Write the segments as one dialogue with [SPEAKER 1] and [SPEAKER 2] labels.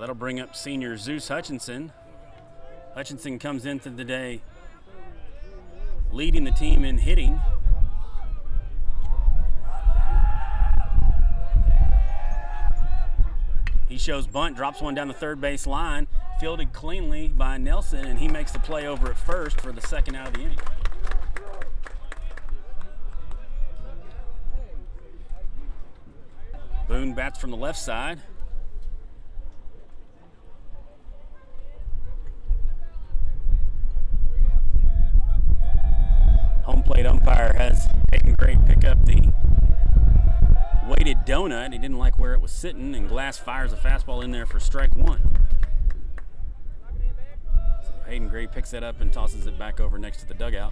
[SPEAKER 1] that'll bring up senior Zeus Hutchinson. Hutchinson comes into the day leading the team in hitting. He shows bunt, drops one down the third base line, fielded cleanly by Nelson, and he makes the play over at first for the second out of the inning. Boone bats from the left side. Home plate umpire has Hayden Gray pick up the weighted donut. He didn't like where it was sitting, and Glass fires a fastball in there for strike one. So Hayden Gray picks that up and tosses it back over next to the dugout.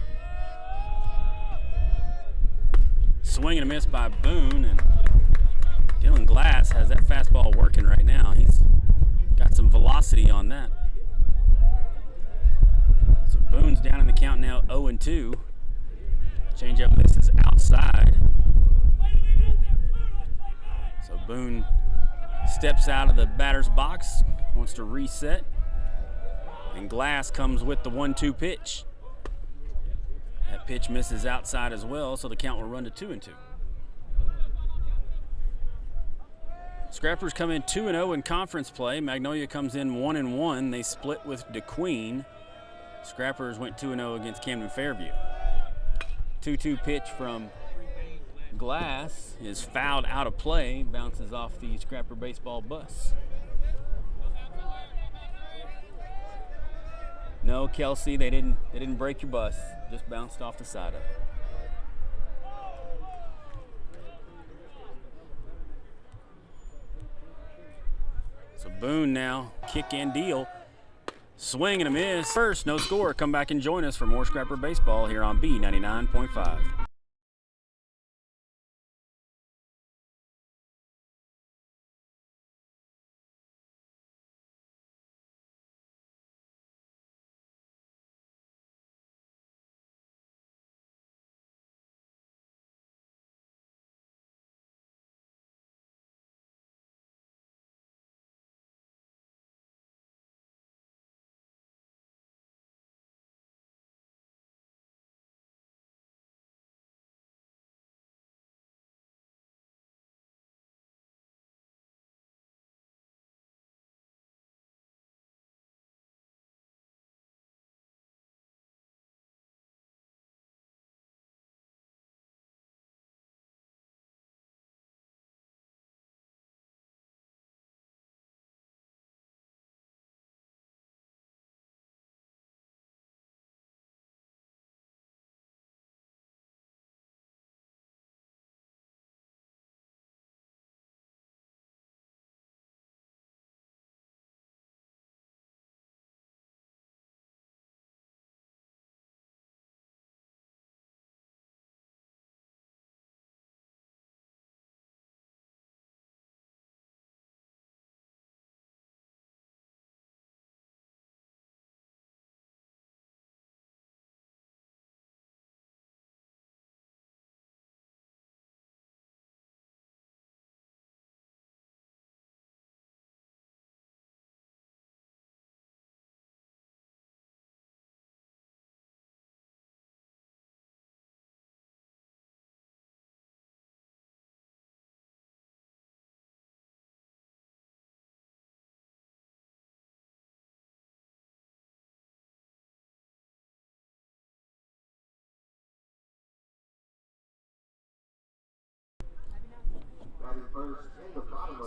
[SPEAKER 1] Swing and a miss by Boone, and Dylan Glass has that fastball working right now. He's got some velocity on that. So Boone's down in the count now, 0-2. Changeup misses outside. So Boone steps out of the batter's box, wants to reset, and Glass comes with the 1-2 pitch. That pitch misses outside as well, so the count will run to 2-2. Scrappers come in 2-0 in conference play. Magnolia comes in 1-1. They split with DeQueen. Scrappers went 2-0 against Camden Fairview. 2-2 pitch from Glass is fouled out of play, bounces off the Scrapper baseball bus. No, Kelsey, they didn't break your bus, just bounced off the side of it. So Boone now, kick and deal. Swing and a miss. First, no score. Come back and join us for more Scrapper baseball here on B99.5.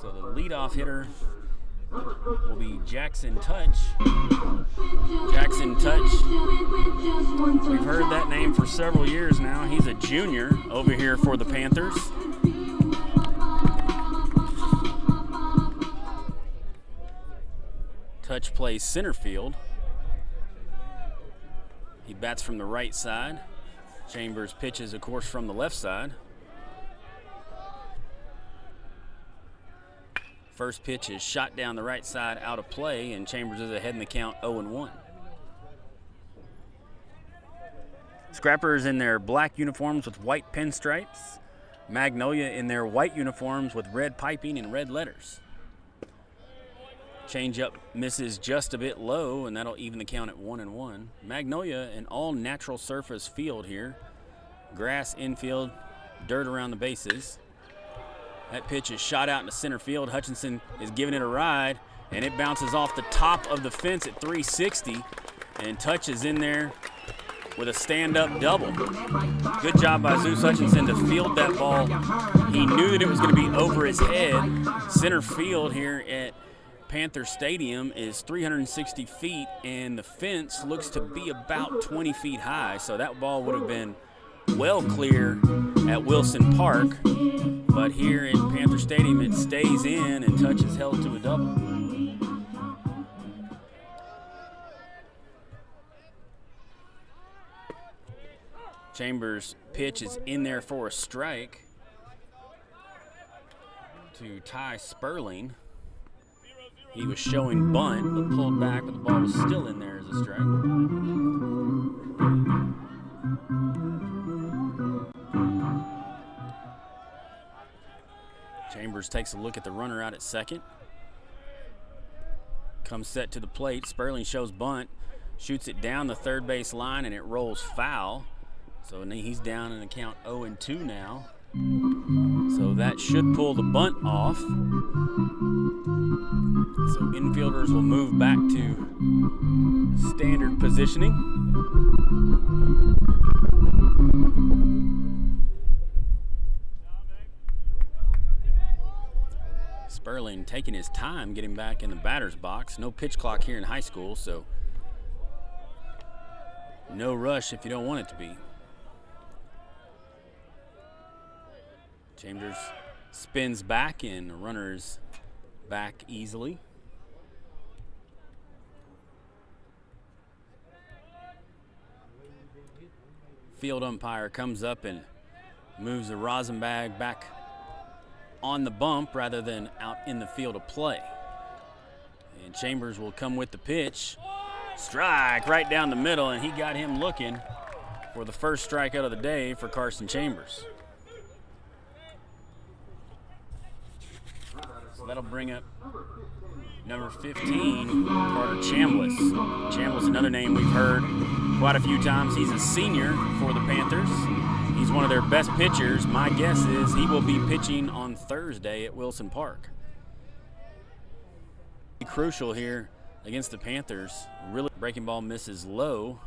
[SPEAKER 1] So the leadoff hitter will be Jackson Touch. Jackson Touch, we've heard that name for several years now. He's a junior over here for the Panthers. Touch plays center field. He bats from the right side. Chambers pitches, of course, from the left side. First pitch is shot down the right side, out of play, and Chambers is ahead in the count, 0-1. Scrappers in their black uniforms with white pinstripes. Magnolia in their white uniforms with red piping and red letters. Changeup misses just a bit low, and that'll even the count at 1-1. Magnolia, an all-natural surface field here. Grass infield, dirt around the bases. That pitch is shot out into center field. Hutchinson is giving it a ride, and it bounces off the top of the fence at 360 and touches in there with a stand-up double. Good job by Zeus Hutchinson to field that ball. He knew that it was going to be over his head. Center field here at Panther Stadium is 360 feet, and the fence looks to be about 20 feet high, so that ball would have been well clear at Wilson Park, but here at Panther Stadium it stays in and touch is held to a double. Chambers' pitch is in there for a strike to Ty Sperling. He was showing bunt, but pulled back, but the ball was still in there as a strike. Chambers takes a look at the runner out at second. Comes set to the plate. Sperling shows bunt, shoots it down the third base line, and it rolls foul. So he's down in the count 0-2 now. So that should pull the bunt off. So infielders will move back to standard positioning. Sperling taking his time getting back in the batter's box. No pitch clock here in high school, so no rush if you don't want it to be. Chambers spins back and the runner's back easily. Field umpire comes up and moves the rosin bag back on the bump rather than out in the field of play. And Chambers will come with the pitch. Strike right down the middle, and he got him looking for the first strikeout of the day for Carson Chambers. So that'll bring up number 15, Carter Chambliss. Chambliss, another name we've heard quite a few times. He's a senior for the Panthers. He's one of their best pitchers. My guess is he will be pitching on Thursday at Wilson Park. Crucial here against the Panthers. Really, breaking ball misses low,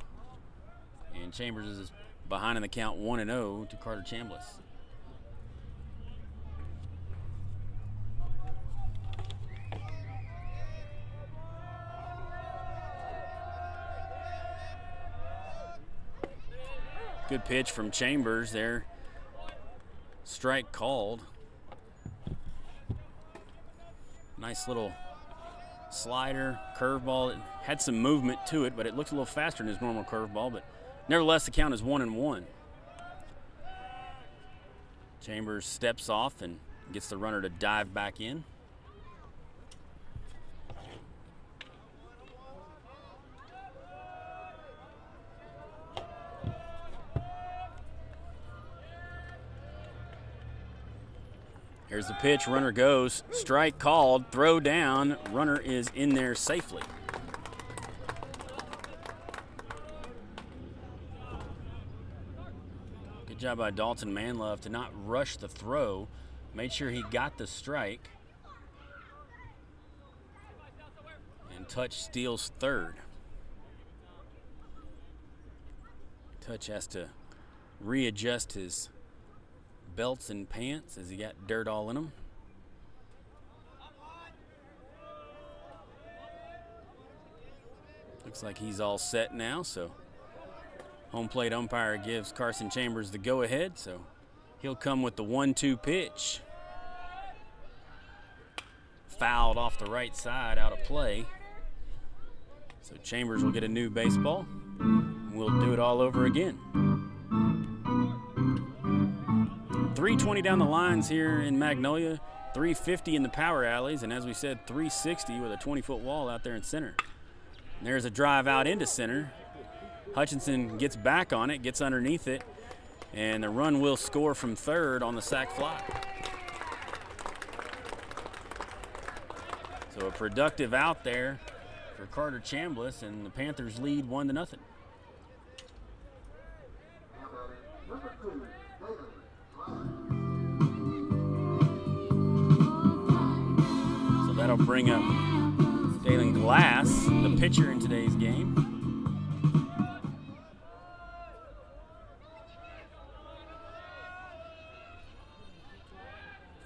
[SPEAKER 1] and Chambers is behind in the count 1-0 to Carter Chambliss. Good pitch from Chambers there. Strike called. Nice little slider, curveball. It had some movement to it, but it looks a little faster than his normal curveball. But nevertheless, the count is 1-1. Chambers steps off and gets the runner to dive back in. Here's the pitch, runner goes, strike called, throw down, runner is in there safely. Good job by Dalton Manlove to not rush the throw, made sure he got the strike, and Touch steals third. Touch has to readjust his belts and pants as he got dirt all in them. Looks like he's all set now, so home plate umpire gives Carson Chambers the go-ahead, so he'll come with the 1-2 pitch. Fouled off the right side, out of play. So Chambers will get a new baseball. We'll do it all over again. 320 down the lines here in Magnolia, 350 in the power alleys, and as we said, 360 with a 20-foot wall out there in center. And there's a drive out into center. Hutchinson gets back on it, gets underneath it, and the run will score from third on the sac fly. So a productive out there for Carter Chambliss, and the Panthers lead 1-0. So that'll bring up Dalen Glass, the pitcher in today's game.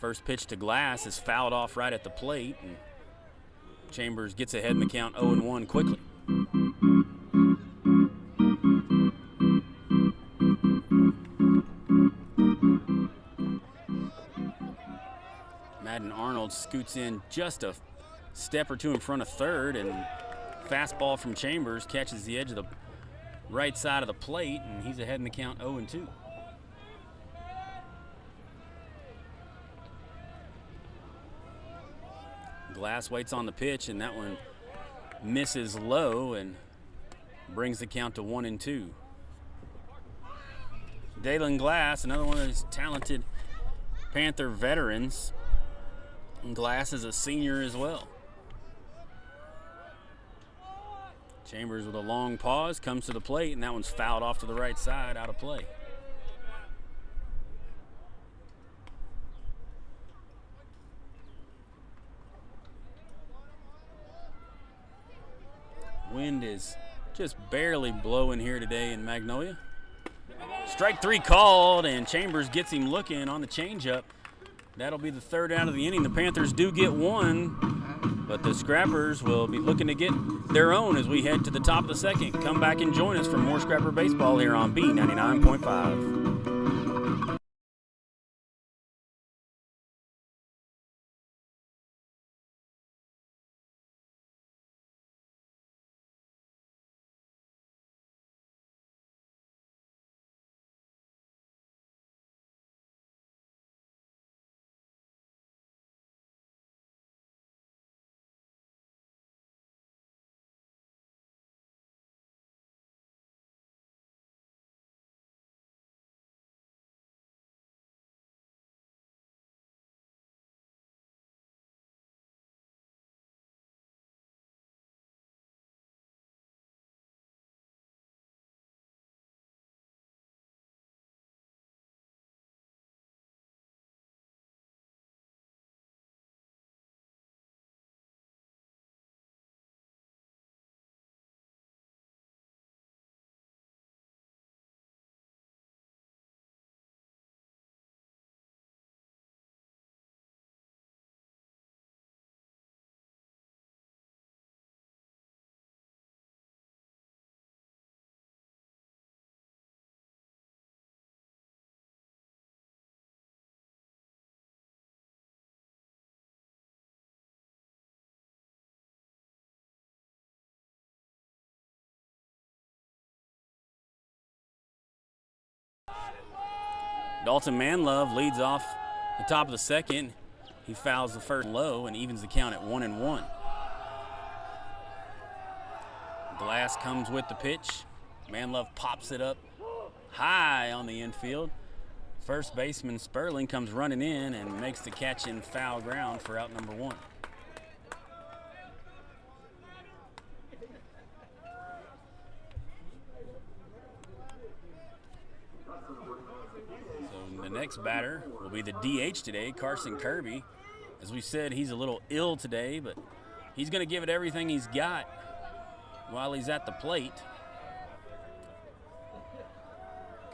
[SPEAKER 1] First pitch to Glass is fouled off right at the plate, and Chambers gets ahead in the count 0-1 quickly. Madden Arnold scoots in just a step or two in front of third, and fastball from Chambers catches the edge of the right side of the plate, and he's ahead in the count 0-2. Glass waits on the pitch, and that one misses low and brings the count to 1-2. Dalen Glass, another one of those talented Panther veterans. And Glass is a senior as well. Chambers with a long pause comes to the plate, and that one's fouled off to the right side, out of play. Wind is just barely blowing here today in Magnolia. Strike 3 called, and Chambers gets him looking on the changeup. That'll be the third out of the inning. The Panthers do get one, but the Scrappers will be looking to get their own as we head to the top of the second. Come back and join us for more Scrapper baseball here on B99.5. Dalton Manlove leads off the top of the second. He fouls the first low and evens the count at 1-1. Glass comes with the pitch. Manlove pops it up high on the infield. First baseman Sperling comes running in and makes the catch in foul ground for out number 1. So the next batter will be the DH today, Carson Kirby. As we said, he's a little ill today, but he's going to give it everything he's got while he's at the plate.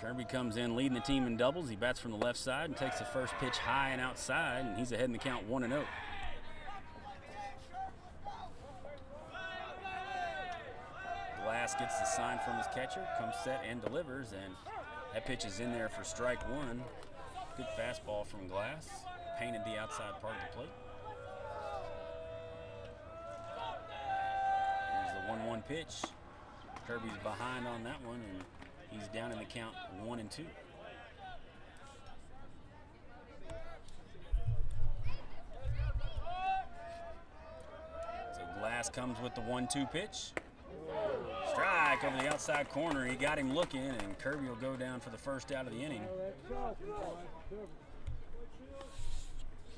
[SPEAKER 1] Kirby comes in leading the team in doubles. He bats from the left side and takes the first pitch high and outside, and he's ahead in the count 1-0. Glass gets the sign from his catcher, comes set and delivers, and that pitch is in there for strike 1. Good fastball from Glass, painted the outside part of the plate. Here's the 1-1 pitch. Kirby's behind on that one, and he's down in the count 1-2. So Glass comes with the 1-2 pitch. Strike over the outside corner. He got him looking, and Kirby will go down for the first out of the inning.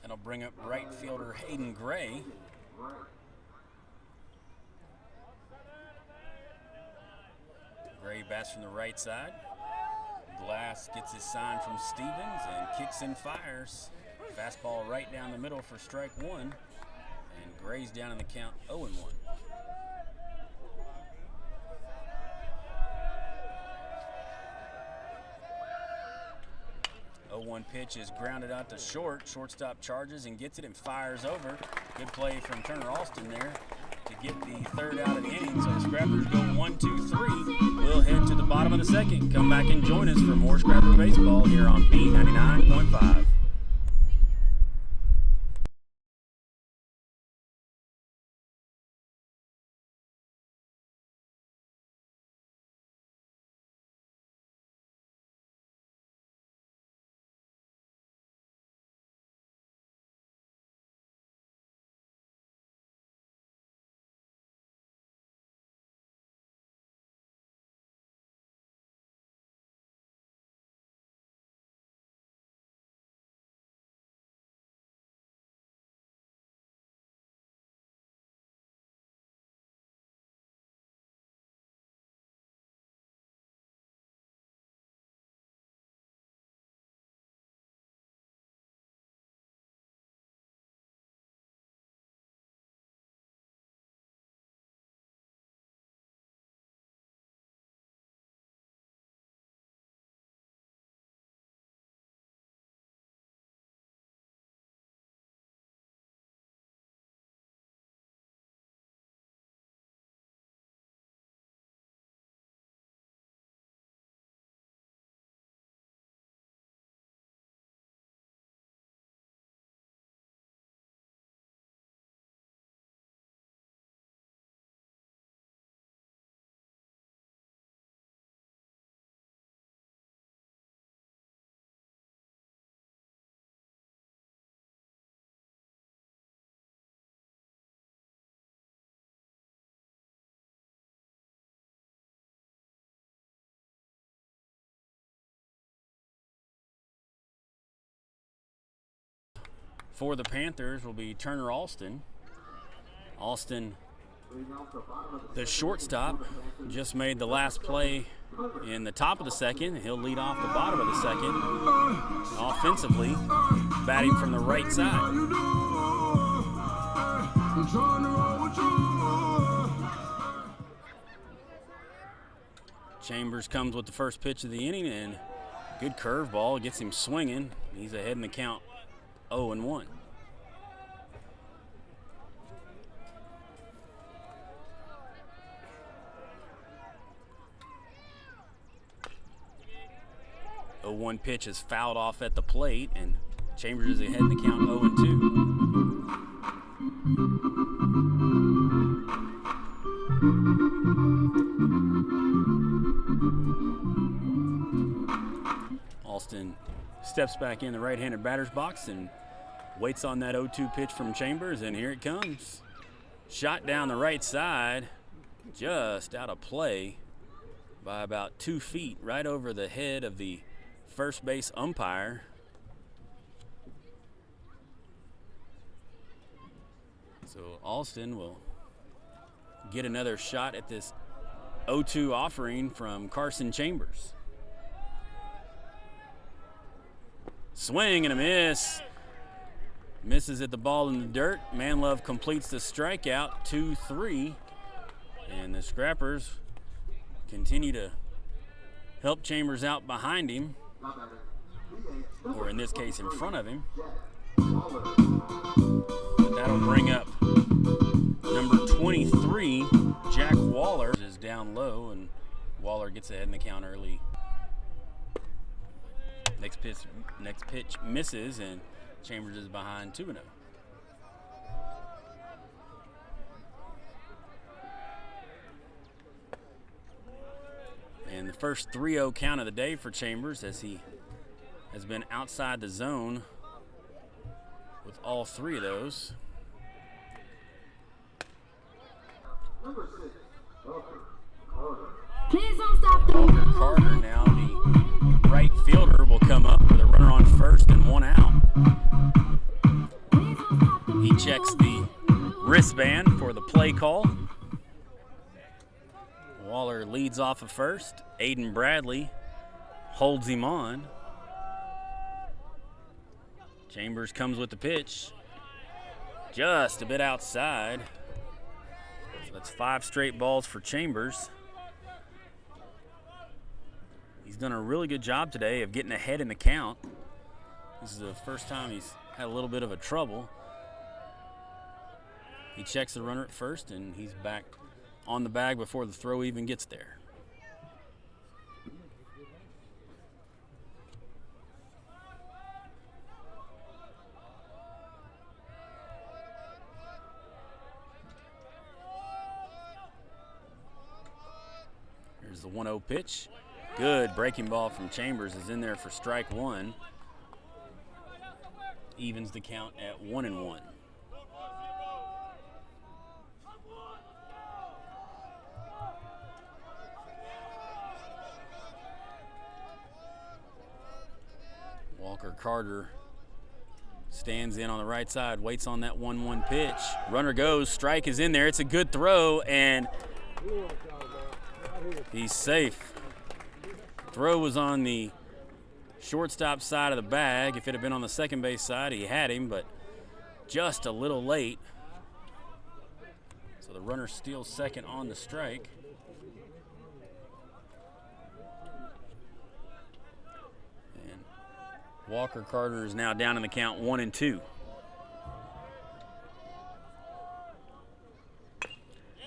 [SPEAKER 1] That'll bring up right fielder Hayden Gray. Gray bats from the right side. Glass gets his sign from Stevens and kicks and fires. Fastball right down the middle for strike one. And Gray's down in the count 0-1. 0-1 pitch is grounded out to short. Shortstop charges and gets it and fires over. Good play from Turner Alston there to get the third out of the inning. So the Scrappers go 1, 2, 3. We'll head to the bottom of the second. Come back and join us for more Scrapper baseball here on B99.5. For the Panthers will be Turner Alston. Alston, the shortstop, just made the last play in the top of the second. He'll lead off the bottom of the second. Offensively, batting from the right side. Chambers comes with the first pitch of the inning, and good curveball gets him swinging. He's ahead in the count 0-1. A 1 pitch is fouled off at the plate, and Chambers is ahead in the count 0-2. Alston steps back in the right-handed batter's box and waits on that 0-2 pitch from Chambers, and here it comes. Shot down the right side, just out of play by about 2 feet, right over the head of the first base umpire. So Alston will get another shot at this 0-2 offering from Carson Chambers. Swing and a miss. Misses at the ball in the dirt. Manlove completes the strikeout, 2-3. And the Scrappers continue to help Chambers out behind him, or in this case in front of him. But that'll bring up number 23, Jack Waller, is down low, and Waller gets ahead in the count early. Next pitch misses, and Chambers is behind 2-0. And the first 3-0 count of the day for Chambers, as he has been outside the zone with all 3 of those.
[SPEAKER 2] Please don't stop the
[SPEAKER 1] Carter, now the right fielder, will come up with a runner on first and 1 out. He checks the wrist wristband for the play call. Waller leads off of first. Aiden Bradley holds him on. Chambers comes with the pitch. Just a bit outside. So that's 5 straight balls for Chambers. He's done a really good job today of getting ahead in the count. This is the first time he's had a little bit of a trouble. He checks the runner at first, and he's back on the bag before the throw even gets there. Here's the 1-0 pitch. Good breaking ball from Chambers is in there for strike 1. Evens the count at 1-1. Walker Carter stands in on the right side, waits on that 1-1 pitch. Runner goes, strike is in there. It's a good throw, and he's safe. Throw was on the shortstop side of the bag. If it had been on the second base side, he had him, but just a little late. So the runner steals second on the strike. And Walker Carter is now down in the count 1-2.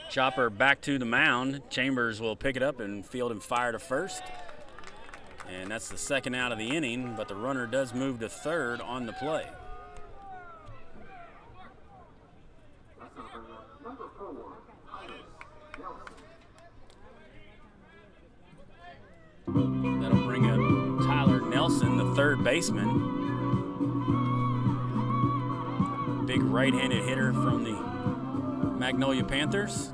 [SPEAKER 1] Chopper back to the mound. Chambers will pick it up and field and fire to first. And that's the second out of the inning, but the runner does move to third on the play. That'll bring up Tyler Nelson, the third baseman. Big right-handed hitter from the Magnolia Panthers.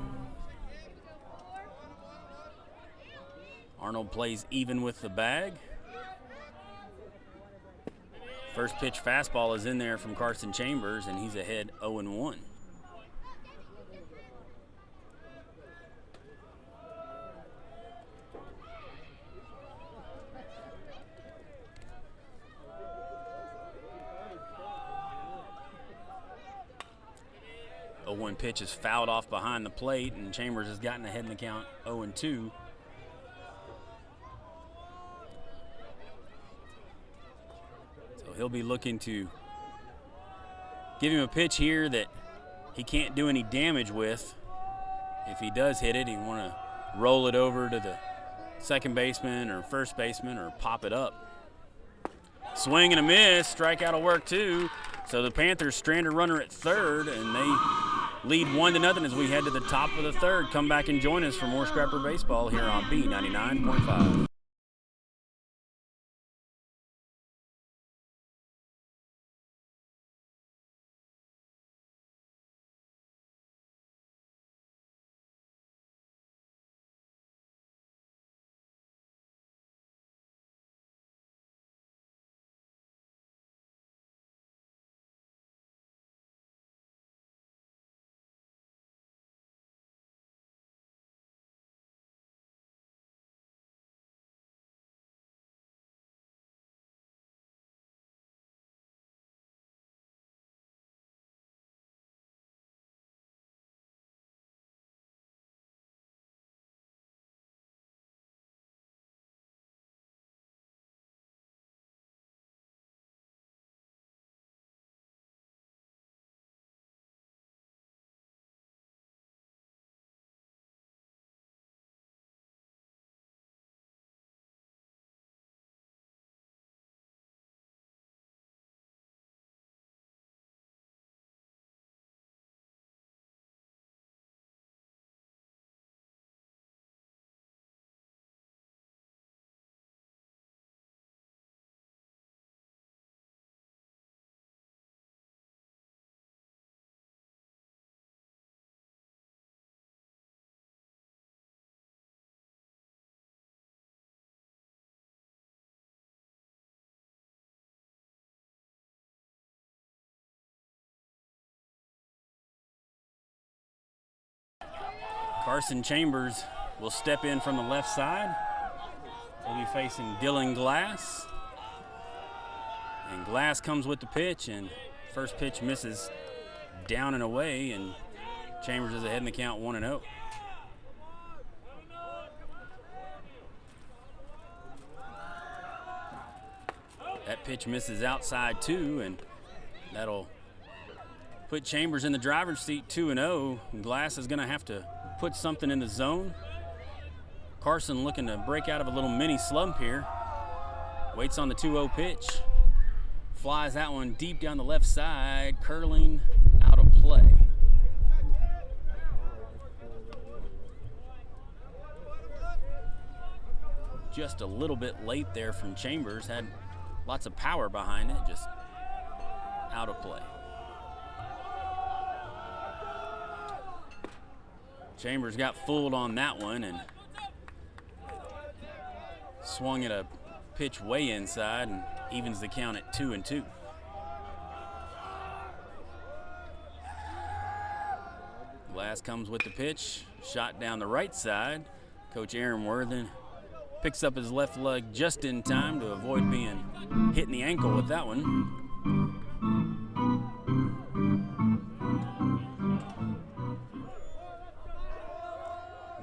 [SPEAKER 1] Arnold plays even with the bag. First pitch fastball is in there from Carson Chambers, and he's ahead 0-1. The 0-1 pitch is fouled off behind the plate, and Chambers has gotten ahead in the count 0-2. He'll be looking to give him a pitch here that he can't do any damage with. If he does hit it, he want to roll it over to the second baseman or first baseman or pop it up. Swing and a miss. Strikeout will work too. So the Panthers strand a runner at third, and they lead 1-0 as we head to the top of the third. Come back and join us for more Scrapper Baseball here on B99.5. Carson Chambers will step in from the left side. He'll be facing Dylan Glass. And Glass comes with the pitch, and first pitch misses down and away, and Chambers is ahead in the count 1-0. That pitch misses outside too, and that'll put Chambers in the driver's seat 2-0. Glass is going to have to put something in the zone. Carson looking to break out of a little mini slump here. Waits on the 2-0 pitch. Flies that one deep down the left side, curling out of play. Just a little bit late there from Chambers. Had lots of power behind it, just out of play. Chambers got fooled on that one and swung at a pitch way inside and evens the count at 2-2. Glass comes with the pitch, shot down the right side. Coach Aaron Worthen picks up his left leg just in time to avoid being hit in the ankle with that one.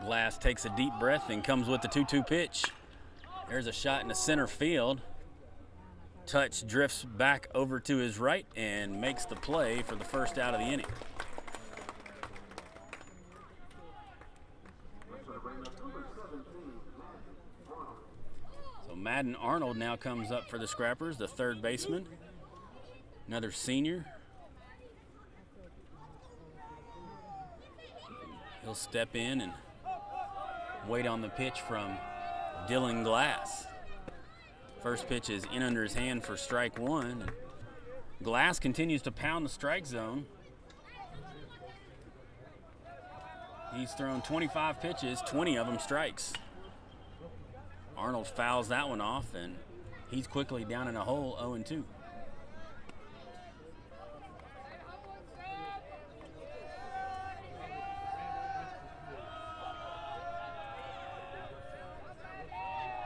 [SPEAKER 1] Glass takes a deep breath and comes with the 2-2 pitch. There's a shot in the center field. Touch drifts back over to his right and makes the play for the first out of the inning. So Madden Arnold now comes up for the Scrappers, the third baseman. Another senior. He'll step in and wait on the pitch from Dylan Glass. First pitch is in under his hand for strike one. Glass continues to pound the strike zone. He's thrown 25 pitches, 20 of them strikes. Arnold fouls that one off, and he's quickly down in a hole, 0-2.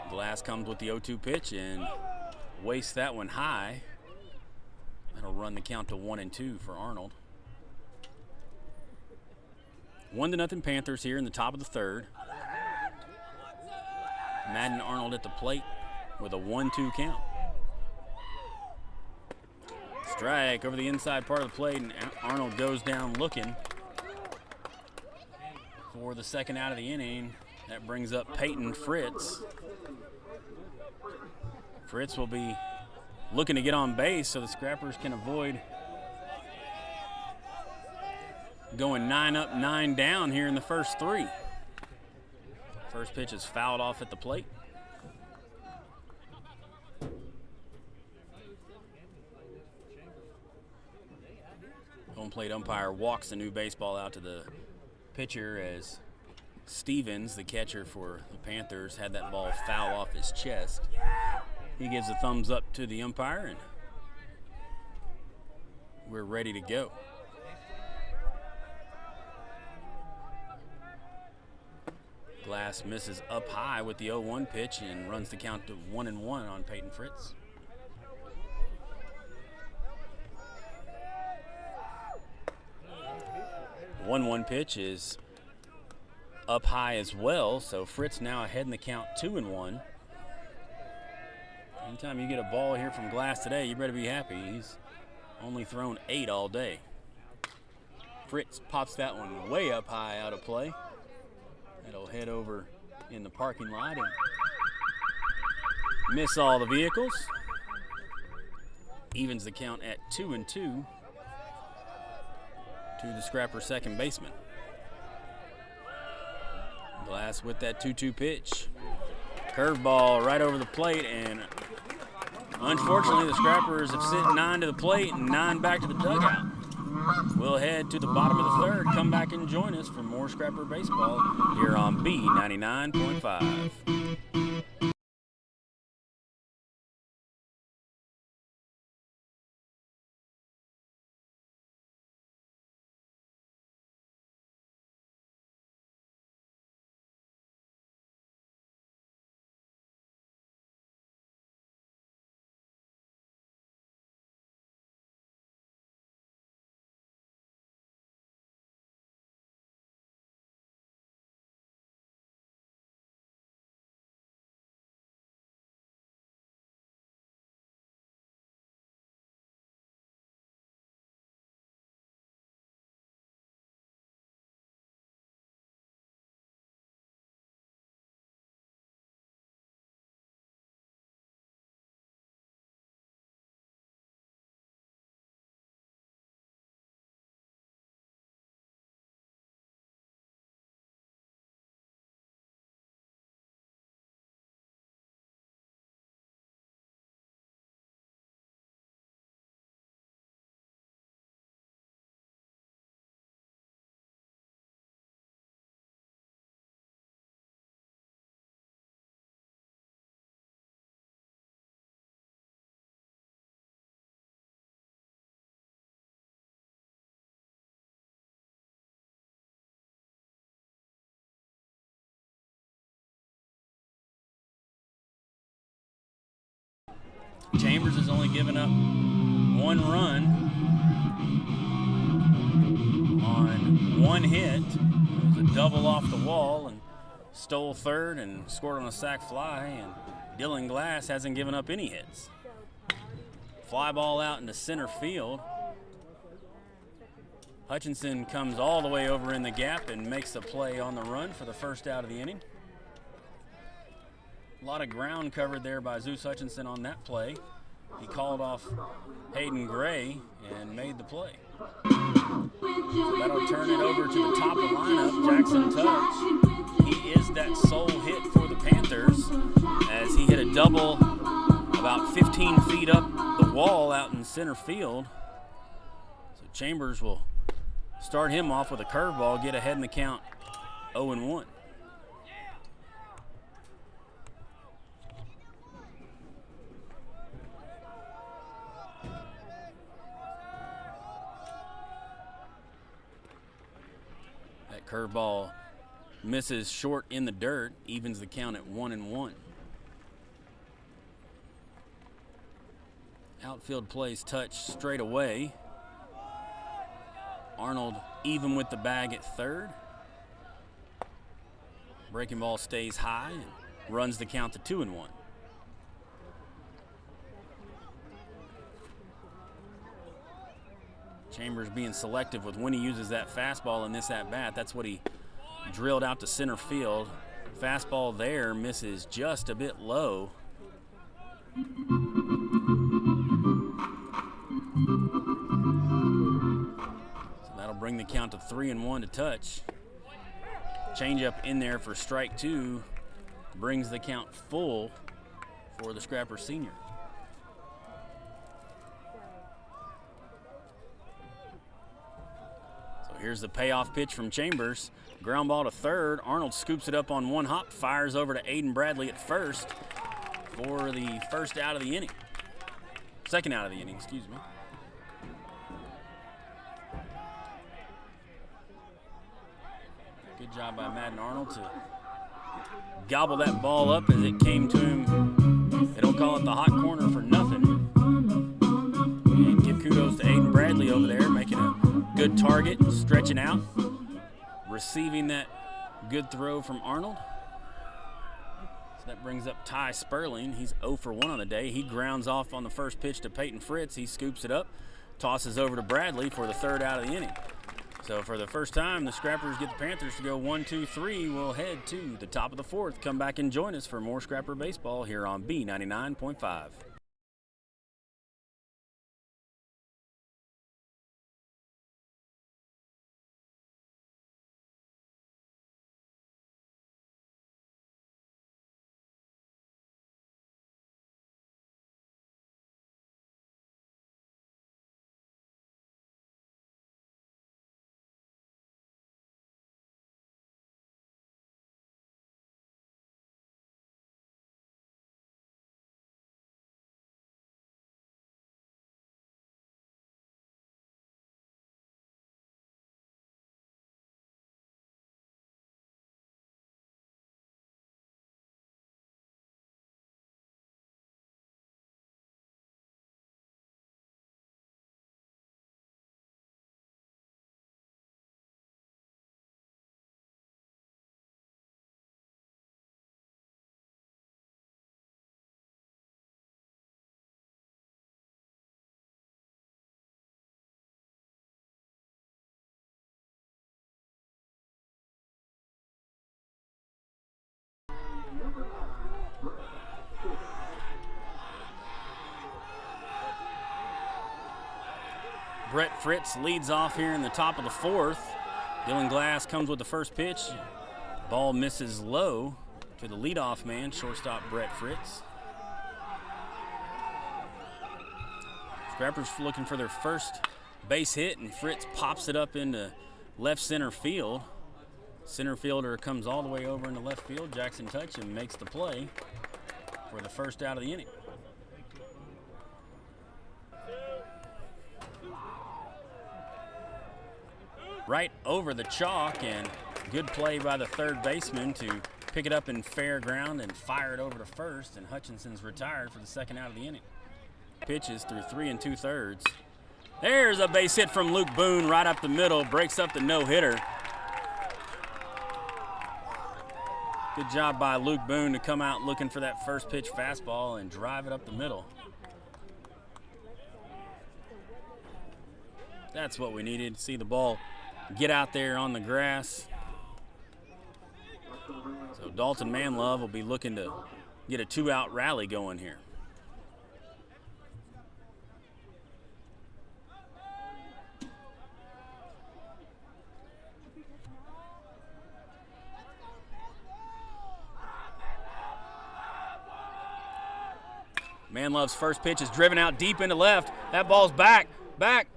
[SPEAKER 1] Glass comes with the 0-2 pitch and wastes that one high. That'll run the count to 1-2 for Arnold. 1-0 Panthers here in the top of the third. Madden Arnold at the plate with a 1-2 count. Strike over the inside part of the plate, and Arnold goes down looking for the second out of the inning. That brings up Peyton Fritz. Fritz will be looking to get on base so the Scrappers can avoid going 9 up, 9 down here in the first three. First pitch is fouled off at the plate. Home plate umpire walks the new baseball out to the pitcher as Stevens, the catcher for the Panthers, had that ball foul off his chest. He gives a thumbs up to the umpire, and we're ready to go. Glass misses up high with the 0-1 pitch and runs the count to 1-1 on Peyton Fritz. The 1-1 pitch is up high as well, so Fritz now ahead in the count 2-1. Anytime you get a ball here from Glass today, you better be happy. He's only thrown 8 all day. Fritz pops that one way up high out of play. It'll head over in the parking lot and miss all the vehicles. Evens the count at 2-2 to the Scrapper second baseman. Glass with that 2-2 pitch. Curveball right over the plate, and unfortunately the Scrappers have sent 9 to the plate and 9 back to the dugout. We'll head to the bottom of the third, come back and join us for more Scrapper baseball here on B99.5. Chambers has only given up one run on one hit. It was a double off the wall and stole third and scored on a sac fly, and Dylan Glass hasn't given up any hits. Fly ball out into center field. Hutchinson comes all the way over in the gap and makes the play on the run for the first out of the inning. A lot of ground covered there by Zeus Hutchinson on that play. He called off Hayden Gray and made the play. So that'll turn it over to the top of the lineup, Jackson Touch. He is that sole hit for the Panthers as he hit a double about 15 feet up the wall out in center field. So Chambers will start him off with a curveball, get ahead in the count 0-1. That curveball misses short in the dirt, evens the count at 1-1. Outfield plays Touch straight away. Arnold even with the bag at third. Breaking ball stays high and runs the count to 2-1. Chambers being selective with when he uses that fastball in this at-bat. That's what he drilled out to center field. Fastball there misses just a bit low. That'll bring the count to 3-1 to Touch. Changeup in there for strike two brings the count full for the Scrapper senior. So here's the payoff pitch from Chambers. Ground ball to third. Arnold scoops it up on one hop, fires over to Aiden Bradley at first for the first out of the inning. Second out of the inning, excuse me. Good job by Madden Arnold to gobble that ball up as it came to him. They don't call it the hot corner for nothing. And give kudos to Aiden Bradley over there, making a good target, stretching out, receiving that good throw from Arnold. So that brings up Ty Sperling. He's 0 for 1 on the day. He grounds off on the first pitch to Peyton Fritz. He scoops it up, tosses over to Bradley for the third out of the inning. So for the first time, the Scrappers get the Panthers to go 1, 2, 3. We'll head to the top of the fourth. Come back and join us for more Scrapper baseball here on B99.5. Brett Fritz leads off here in the top of the fourth. Dylan Glass comes with the first pitch. Ball misses low to the leadoff man, shortstop Brett Fritz. Scrappers looking for their first base hit, and Fritz pops it up into left center field. Center fielder comes all the way over into left field. Jackson Touch and makes the play for the first out of the inning. Right over the chalk, and good play by the third baseman to pick it up in fair ground and fire it over to first, and Hutchinson's retired for the second out of the inning. pitches through 3 2/3. There's a base hit from Luke Boone right up the middle, breaks up the no-hitter. Good job by Luke Boone to come out looking for that first pitch fastball and drive it up the middle. That's what we needed, see the ball get out there on the grass. So Dalton Manlove will be looking to get a 2-out rally going here. Manlove's first pitch is driven out deep into left. That ball's back,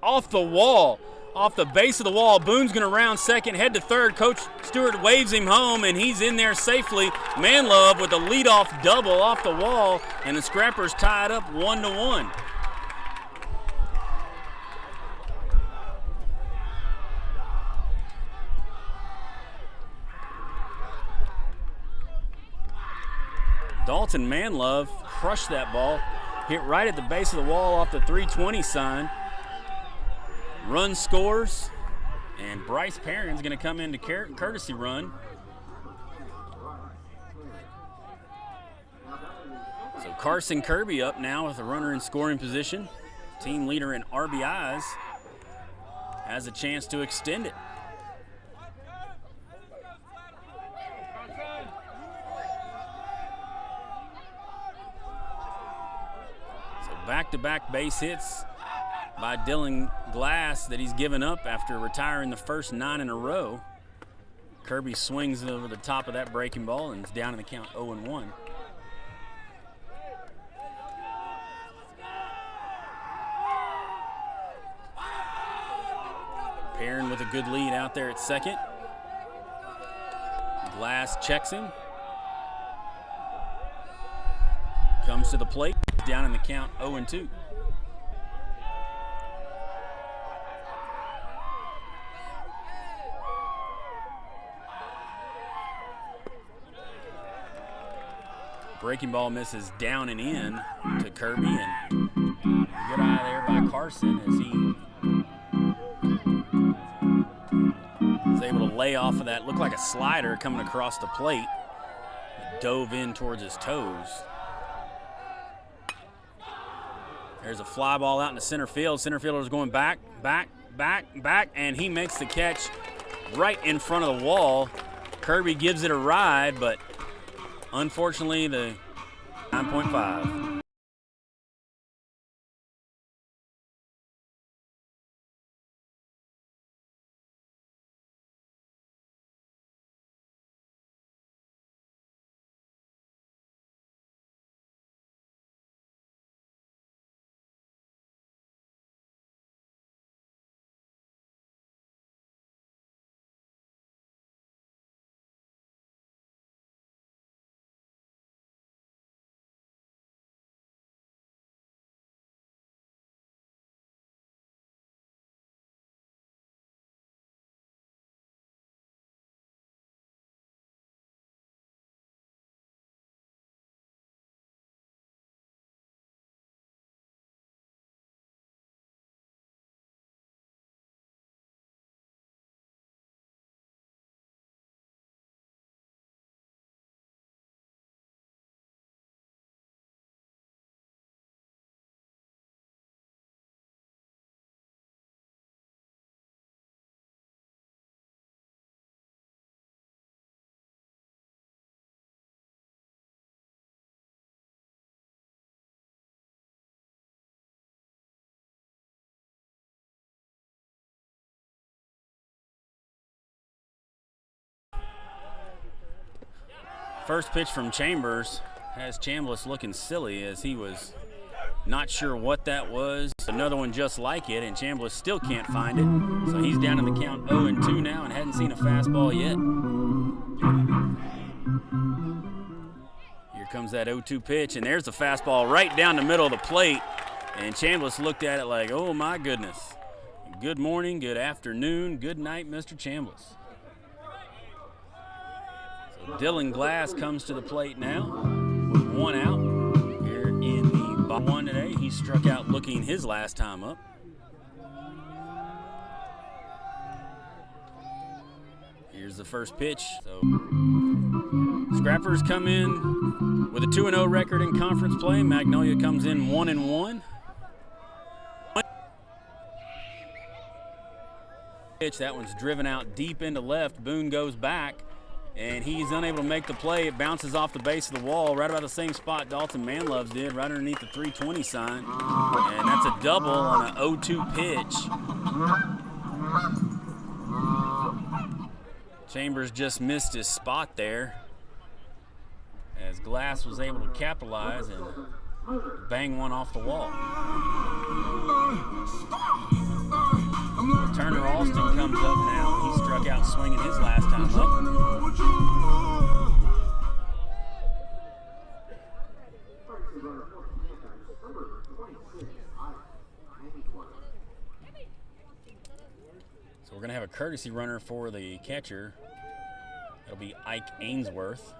[SPEAKER 1] off the wall, off the base of the wall. Boone's going to round second, head to third. Coach Stewart waves him home, and he's in there safely. Manlove with a leadoff double off the wall, and the Scrappers tied up 1-1. Dalton Manlove crushed that ball, hit right at the base of the wall off the 320 sign. Run scores, and Bryce Perrin's going to come in to courtesy run. So Carson Kirby up now with a runner in scoring position. Team leader in RBIs has a chance to extend it. Back-to-back base hits by Dylan Glass that he's given up after retiring the first 9 in a row. Kirby swings over the top of that breaking ball and is down in the count 0-1. Perrin with a good lead out there at second. Glass checks him. Comes to the plate. Down in the count 0-2. Breaking ball misses down and in to Kirby, and good eye there by Carson as he was able to lay off of that. Looked like a slider coming across the plate. It dove in towards his toes. There's a fly ball out into center field. Center fielder's going back, and he makes the catch right in front of the wall. Kirby gives it a ride, but unfortunately the 9.5. First pitch from Chambers has Chambliss looking silly as he was not sure what that was. Another one just like it, and Chambliss still can't find it. So he's down in the count 0-2 now and hadn't seen a fastball yet. Here comes that 0-2 pitch, and there's the fastball right down the middle of the plate. And Chambliss looked at it like, oh my goodness. Good morning, good afternoon, good night, Mr. Chambliss. Dylan Glass comes to the plate now with 1 out here in the bottom 1 today. He's struck out looking his last time up. Here's the first pitch. So Scrappers come in with a 2-0 record in conference play. Magnolia comes in 1-1. Pitch, that one's driven out deep into left. Boone goes back, and he's unable to make the play. It bounces off the base of the wall, right about the same spot Dalton Manloves did, right underneath the 320 sign. And that's a double on an 0-2 pitch. Chambers just missed his spot there, as Glass was able to capitalize and bang one off the wall. Turner Alston comes up now. He struck out swinging his last time up. So we're going to have a courtesy runner for the catcher. It'll be Ike Ainsworth.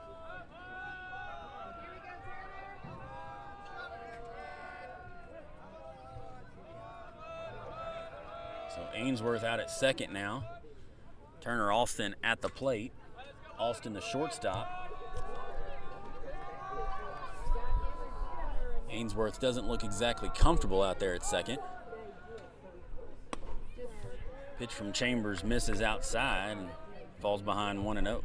[SPEAKER 1] So Ainsworth out at second now. Turner Alston at the plate. Alston the shortstop. Ainsworth doesn't look exactly comfortable out there at second. Pitch from Chambers misses outside and falls behind 1-0.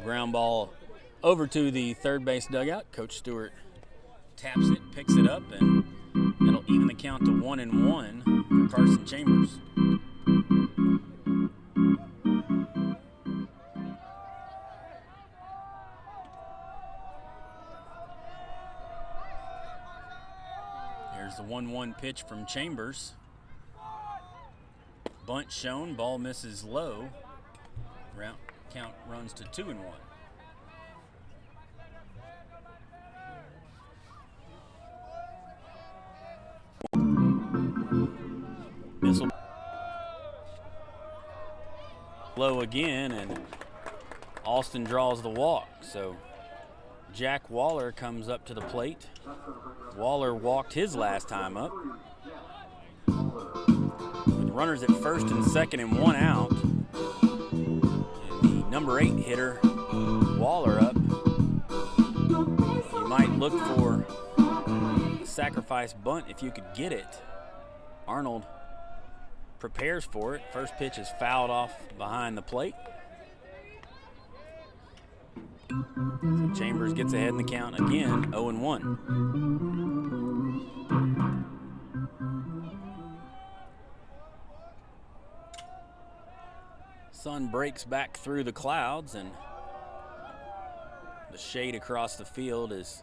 [SPEAKER 1] Ground ball over to the third base dugout. Coach Stewart taps it, picks it up, and that'll even the count to 1-1 for Carson Chambers. Here's the 1-1 pitch from Chambers. Bunt shown, ball misses low. Count runs to 2-1. Missile low again, and Alston draws the walk. So Jack Waller comes up to the plate. Waller walked his last time up. With runners at first and second and one out. Number 8 hitter, Waller up. You might look for a sacrifice bunt if you could get it. Arnold prepares for it. First pitch is fouled off behind the plate. So Chambers gets ahead in the count again, 0-1. Sun breaks back through the clouds, and the shade across the field is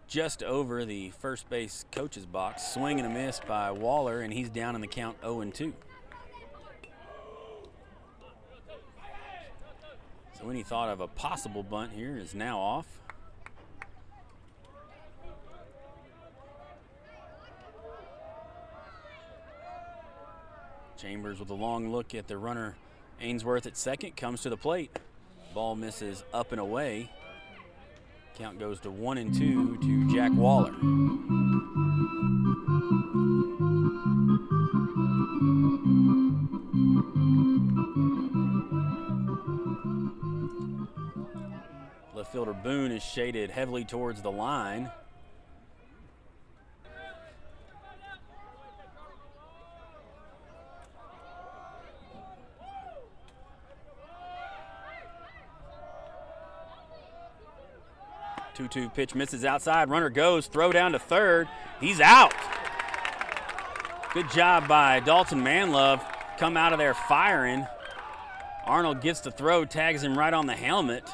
[SPEAKER 1] just over the first base coach's box. Swing and a miss by Waller, and he's down in the count 0-2. So any thought of a possible bunt here is now off. Chambers with a long look at the runner. Ainsworth at second comes to the plate. Ball misses up and away. Count goes to 1-2 to Jack Waller. Left fielder Boone is shaded heavily towards the line. Two-two pitch misses outside. Runner goes. Throw down to third. He's out. Good job by Dalton Manlove. Come out of there firing. Arnold gets the throw, tags him right on the helmet.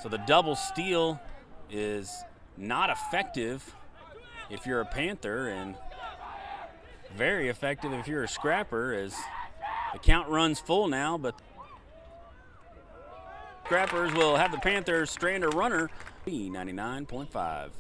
[SPEAKER 1] So the double steal is not effective if you're a Panther, and very effective if you're a Scrapper, as the count runs full now, but Scrappers will have the Panthers strand a runner. 99.5.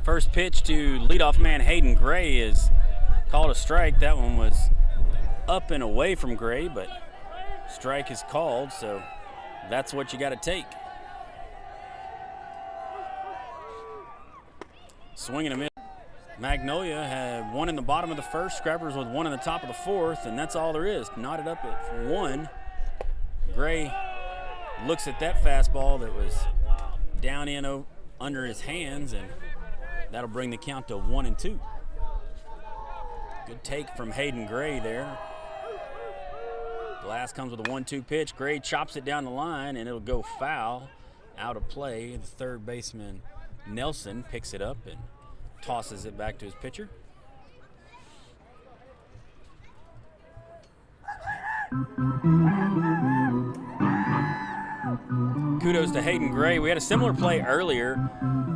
[SPEAKER 1] First pitch to leadoff man Hayden Gray is called a strike. That one was up and away from Gray, but strike is called, so that's what you got to take. Swing and a miss. Magnolia had one in the bottom of the first, Scrappers with one in the top of the fourth, and that's all there is. Knotted up at 1. Gray looks at that fastball that was down in under his hands, and that'll bring the count to 1-2. Good take from Hayden Gray there. Glass comes with a 1-2 pitch. Gray chops it down the line, and it'll go foul, out of play. The third baseman, Nelson, picks it up and tosses it back to his pitcher. Kudos to Hayden Gray. We had a similar play earlier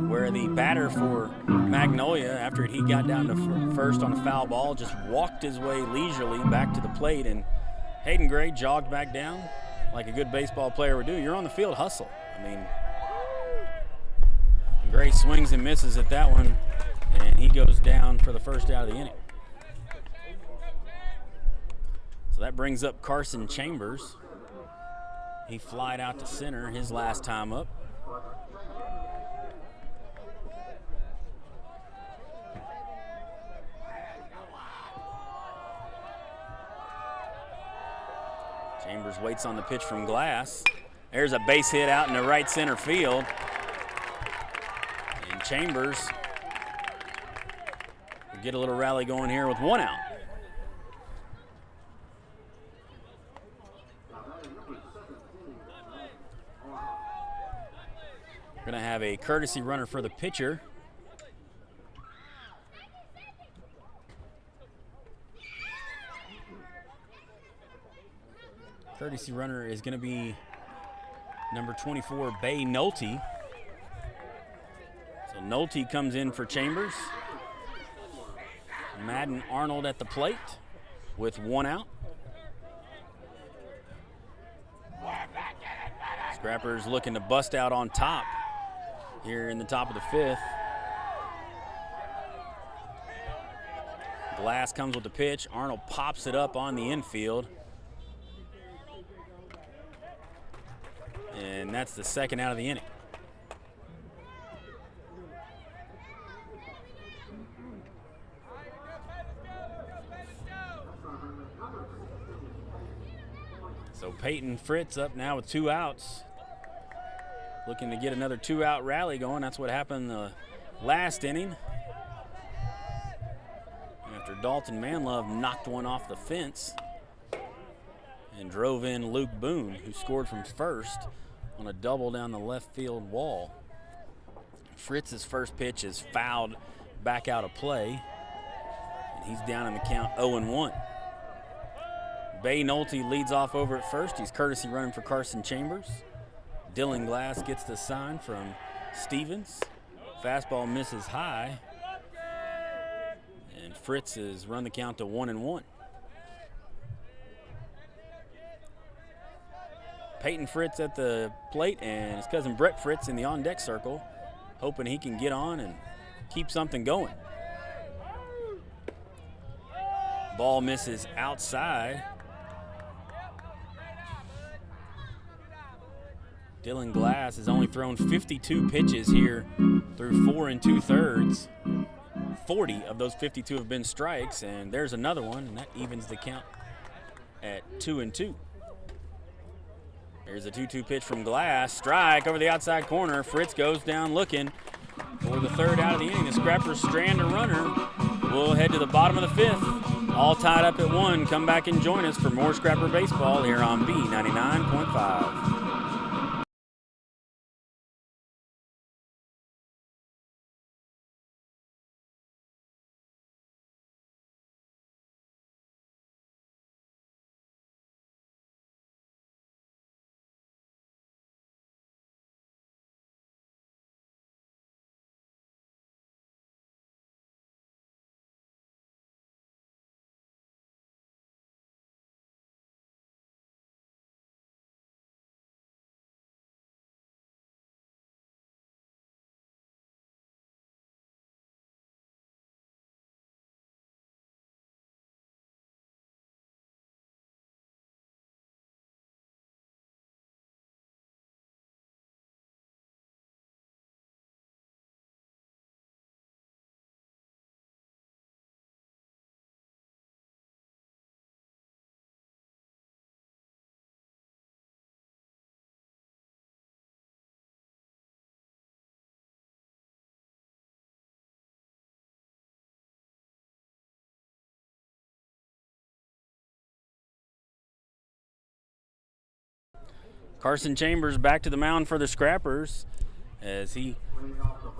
[SPEAKER 1] where the batter for Magnolia, after he got down to first on a foul ball, just walked his way leisurely back to the plate, and Hayden Gray jogged back down like a good baseball player would do. You're on the field, hustle. I mean, Gray swings and misses at that one, and he goes down for the first out of the inning. So that brings up Carson Chambers. He flied out to center his last time up. Chambers waits on the pitch from Glass. There's a base hit out in the right center field. And Chambers will get a little rally going here with 1 out. We're going to have a courtesy runner for the pitcher. Courtesy runner is going to be number 24, Bay Nolte. So Nolte comes in for Chambers. Madden Arnold at the plate with 1 out. Scrappers looking to bust out on top here in the top of the 5th. Glass comes with the pitch. Arnold pops it up on the infield. And that's the second out of the inning. So Peyton Fritz up now with 2 outs. Looking to get another 2-out rally going. That's what happened the last inning. After Dalton Manlove knocked one off the fence and drove in Luke Boone, who scored from first on a double down the left field wall. Fritz's first pitch is fouled back out of play, and he's down in the count 0-1. Bay Nolte leads off over at first. He's courtesy running for Carson Chambers. Dylan Glass gets the sign from Stevens. Fastball misses high, and Fritz has run the count to 1-1. Peyton Fritz at the plate, and his cousin Brett Fritz in the on-deck circle, hoping he can get on and keep something going. Ball misses outside. Dylan Glass has only thrown 52 pitches here through 4 2/3. 40 of those 52 have been strikes, and there's another one, and that evens the count at 2-2. Here's a 2-2 pitch from Glass. Strike over the outside corner. Fritz goes down looking for the third out of the inning. The Scrappers strand a runner. We'll head to the bottom of the 5th. All tied up at 1. Come back and join us for more Scrapper baseball here on B99.5. Carson Chambers back to the mound for the Scrappers as he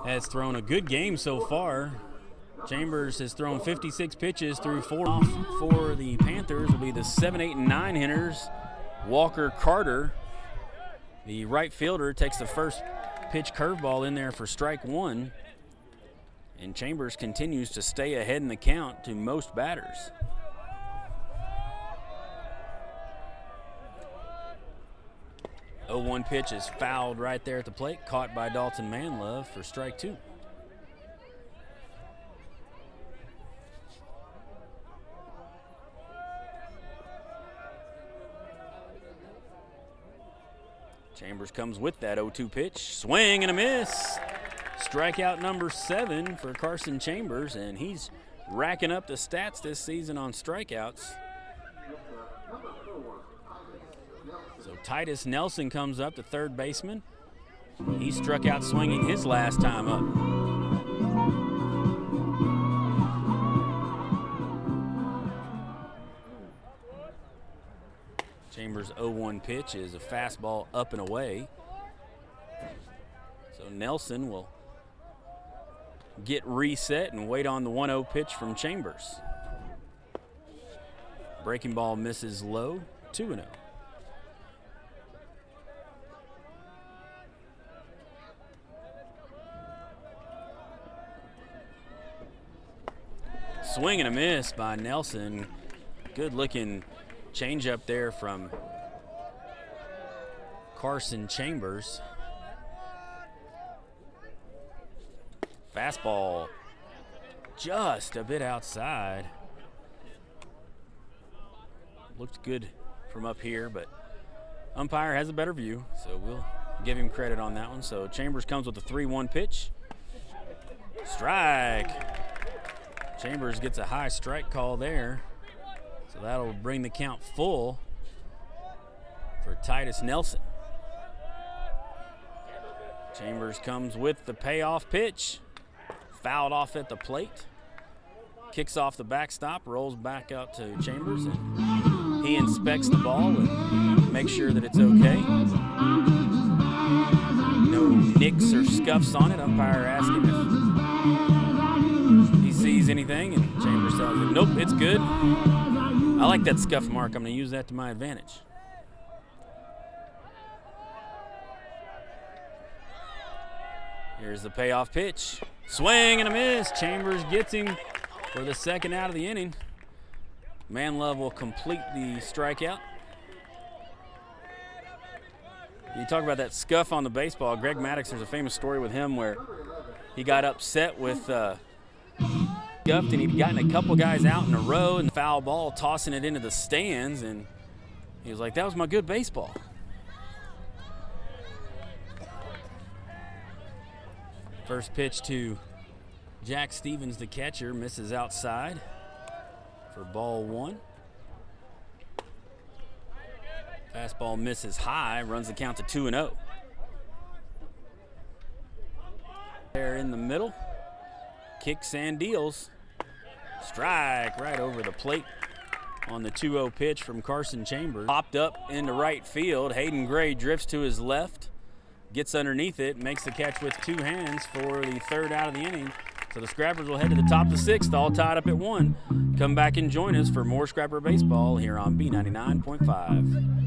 [SPEAKER 1] has thrown a good game so far. Chambers has thrown 56 pitches through 4. Off for the Panthers will be the 7, 8, and 9 hitters. Walker Carter, the right fielder, takes the first pitch curveball in there for strike 1. And Chambers continues to stay ahead in the count to most batters. The 0-1 pitch is fouled right there at the plate, caught by Dalton Manlove for strike 2. Chambers comes with that 0-2 pitch. Swing and a miss. Strikeout number 7 for Carson Chambers, and he's racking up the stats this season on strikeouts. So Titus Nelson comes up, the third baseman. He struck out swinging his last time up. Chambers' 0-1 pitch is a fastball up and away. So Nelson will get reset and wait on the 1-0 pitch from Chambers. Breaking ball misses low, 2-0. Swing and a miss by Nelson. Good looking changeup there from Carson Chambers. Fastball just a bit outside. Looked good from up here, but umpire has a better view, so we'll give him credit on that one. So Chambers comes with a 3-1 pitch. Strike. Chambers gets a high strike call there. So that'll bring the count full for Titus Nelson. Chambers comes with the payoff pitch. Fouled off at the plate. Kicks off the backstop, rolls back out to Chambers, and he inspects the ball and makes sure that it's okay. No nicks or scuffs on it. Umpire asks him if he sees anything, and Chambers tells him, nope, it's good. I like that scuff mark. I'm going to use that to my advantage. Here's the payoff pitch. Swing and a miss. Chambers gets him for the second out of the inning. Manlove will complete the strikeout. You talk about that scuff on the baseball. Greg Maddox, there's a famous story with him where he got upset with scuffed, and he'd gotten a couple guys out in a row and the foul ball, tossing it into the stands, and he was like, that was my good baseball. First pitch to Jack Stevens, the catcher, misses outside for ball 1. Fastball misses high, runs the count to 2-0. There in the middle, kicks and deals. Strike right over the plate on the 2-0 pitch from Carson Chambers. Popped up into right field. Hayden Gray drifts to his left, gets underneath it, makes the catch with 2 hands for the third out of the inning. So the Scrappers will head to the top of the 6th, all tied up at 1. Come back and join us for more Scrapper baseball here on B99.5.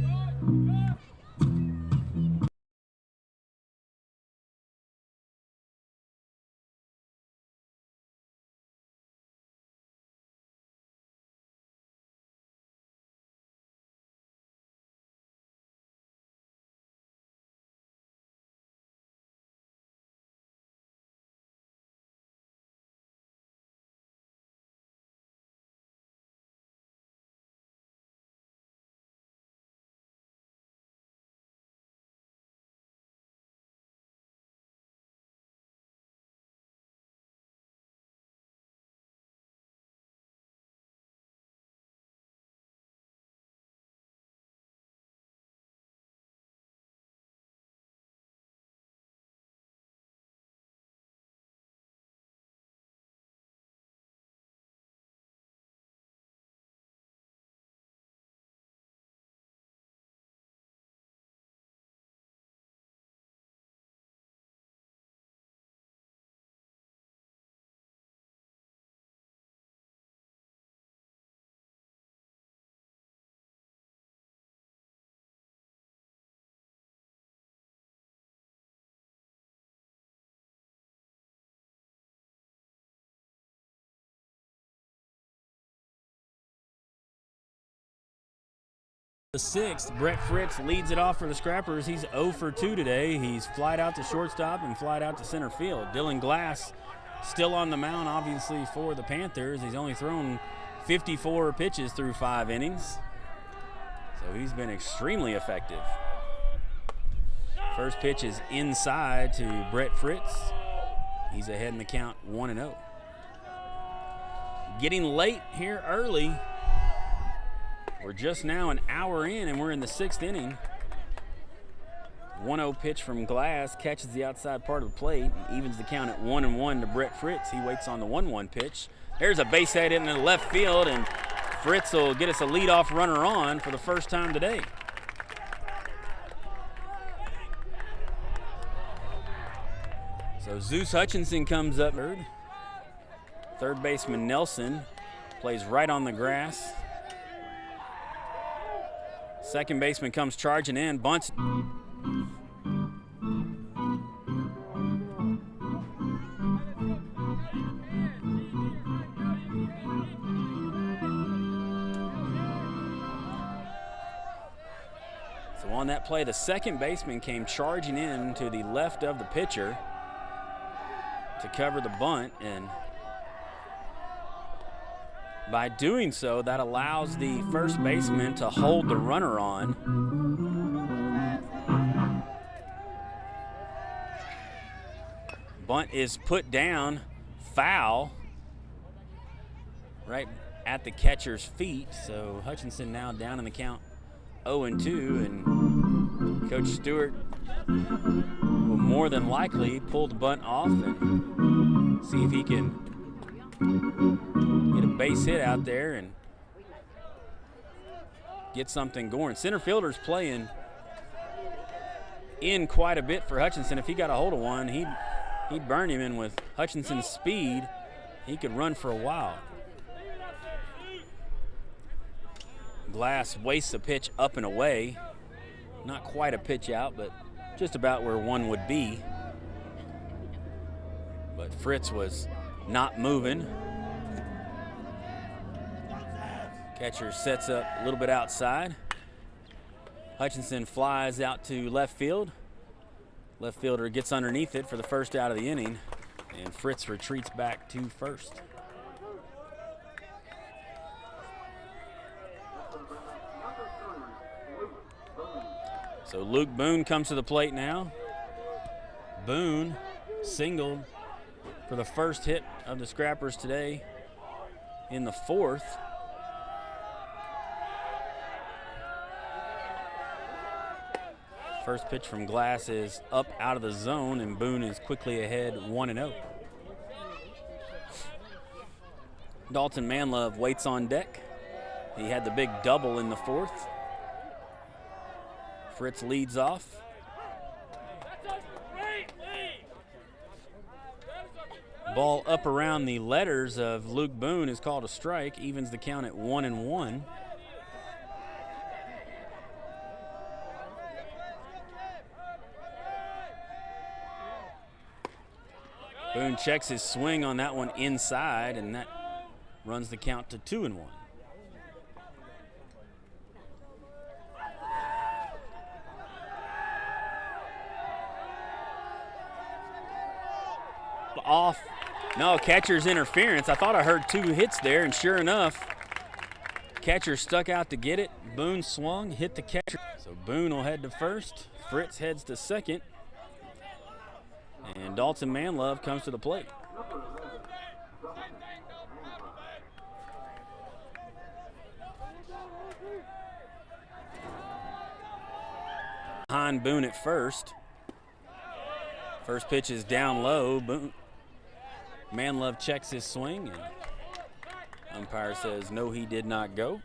[SPEAKER 1] The sixth, Brett Fritz leads it off for the Scrappers. He's 0 for 2 today. He's flied out to shortstop and flied out to center field. Dylan Glass still on the mound, obviously, for the Panthers. He's only thrown 54 pitches through 5 innings. So he's been extremely effective. First pitch is inside to Brett Fritz. He's ahead in the count 1-0. Getting late here early. We're just now an hour in, and we're in the 6th inning. 1-0 pitch from Glass, catches the outside part of the plate, evens the count at 1-1 to Brett Fritz. He waits on the 1-1 pitch. There's a base hit into the left field, and Fritz will get us a leadoff runner on for the first time today. So Zeus Hutchinson comes up. Third baseman Nelson plays right on the grass. Second baseman comes charging in, bunts. So on that play, the second baseman came charging in to the left of the pitcher to cover the bunt, and by doing so, that allows the first baseman to hold the runner on. Bunt is put down, foul, right at the catcher's feet. So Hutchinson now down in the count 0-2, and Coach Stewart will more than likely pull the bunt off and see if he can get a base hit out there and get something going. Center fielder's playing in quite a bit for Hutchinson. If he got a hold of one, he'd burn him, and with Hutchinson's speed, he could run for a while. Glass wastes a pitch up and away. Not quite a pitch out, but just about where one would be. But Fritz was not moving. Catcher sets up a little bit outside. Hutchinson flies out to left field. Left fielder gets underneath it for the first out of the inning, and Fritz retreats back to first. So Luke Boone comes to the plate now. Boone singled for the first hit of the Scrappers today in the 4th. First pitch from Glass is up out of the zone, and Boone is quickly ahead 1-0. Dalton Manlove waits on deck. He had the big double in the 4th. Fritz leads off. Ball up around the letters of Luke Boone is called a strike, evens the count at 1-1. Boone checks his swing on that one inside, and that runs the count to 2-1. Off. No, catcher's interference. I thought I heard 2 hits there, and sure enough, catcher stuck out to get it. Boone swung, hit the catcher. So Boone will head to first. Fritz heads to second. And Dalton Manlove comes to the plate. Behind Boone at first. First pitch is down low. Boone. Manlove checks his swing, and umpire says no, he did not go.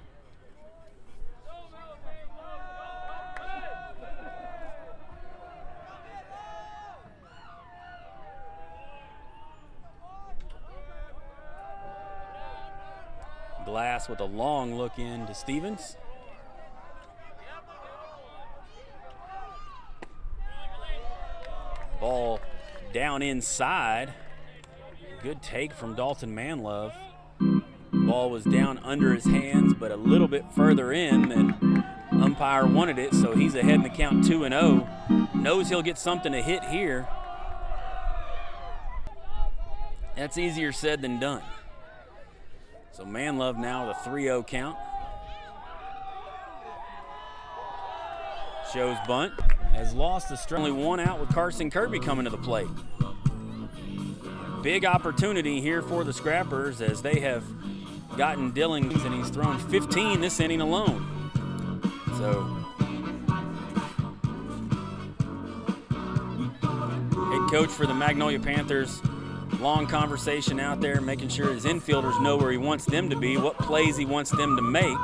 [SPEAKER 1] Glass with a long look in to Stevens. Ball down inside. Good take from Dalton Manlove. Ball was down under his hands, but a little bit further in than Umpire wanted it, so he's ahead in the count 2-0. Knows he'll get something to hit here. That's easier said than done. So Manlove now with a 3-0 count. Shows bunt. Has lost the strike. Only one out with Carson Kirby coming to the plate. Big opportunity here for the Scrappers as they have gotten Dillings, and he's thrown 15 this inning alone. So head coach for the Magnolia Panthers, long conversation out there, making sure his infielders know where he wants them to be, what plays he wants them to make.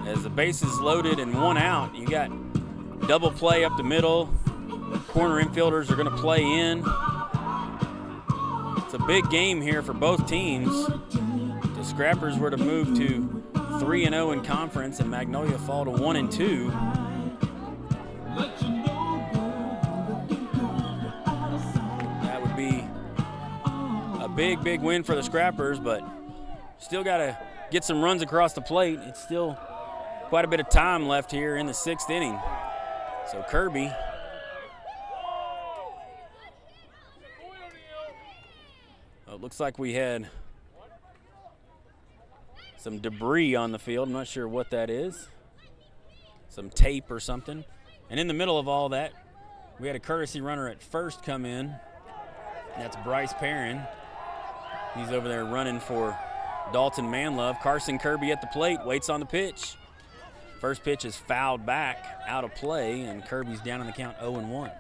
[SPEAKER 1] As the base is loaded and one out, you got double play up the middle. Corner infielders are going to play in. It's a big game here for both teams. The Scrappers were to move to 3-0 in conference, and Magnolia fall to 1-2. That would be a big win for the Scrappers, but still got to get some runs across the plate. It's still quite a bit of time left here in the 6th inning. So Kirby it looks like we had some debris on the field. I'm not sure what that is. Some tape or something. And in the middle of all that, we had a courtesy runner at first come in. That's Bryce Perrin. He's over there running for Dalton Manlove. Carson Kirby at the plate, waits on the pitch. First pitch is fouled back, out of play, and Kirby's down in the count 0-1.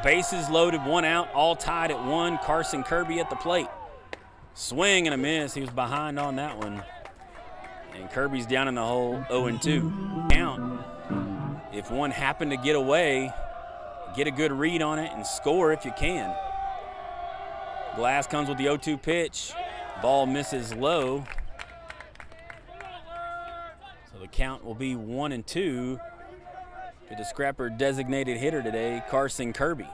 [SPEAKER 1] Bases loaded, one out, all tied at 1. Carson Kirby at the plate. Swing and a miss. He was behind on that one. And Kirby's down in the hole, 0-2. Count. If one happened to get away, get a good read on it and score if you can. Glass comes with the 0-2 pitch. Ball misses low. So the count will be 1-2 to the Scrapper designated hitter today, Carson Kirby.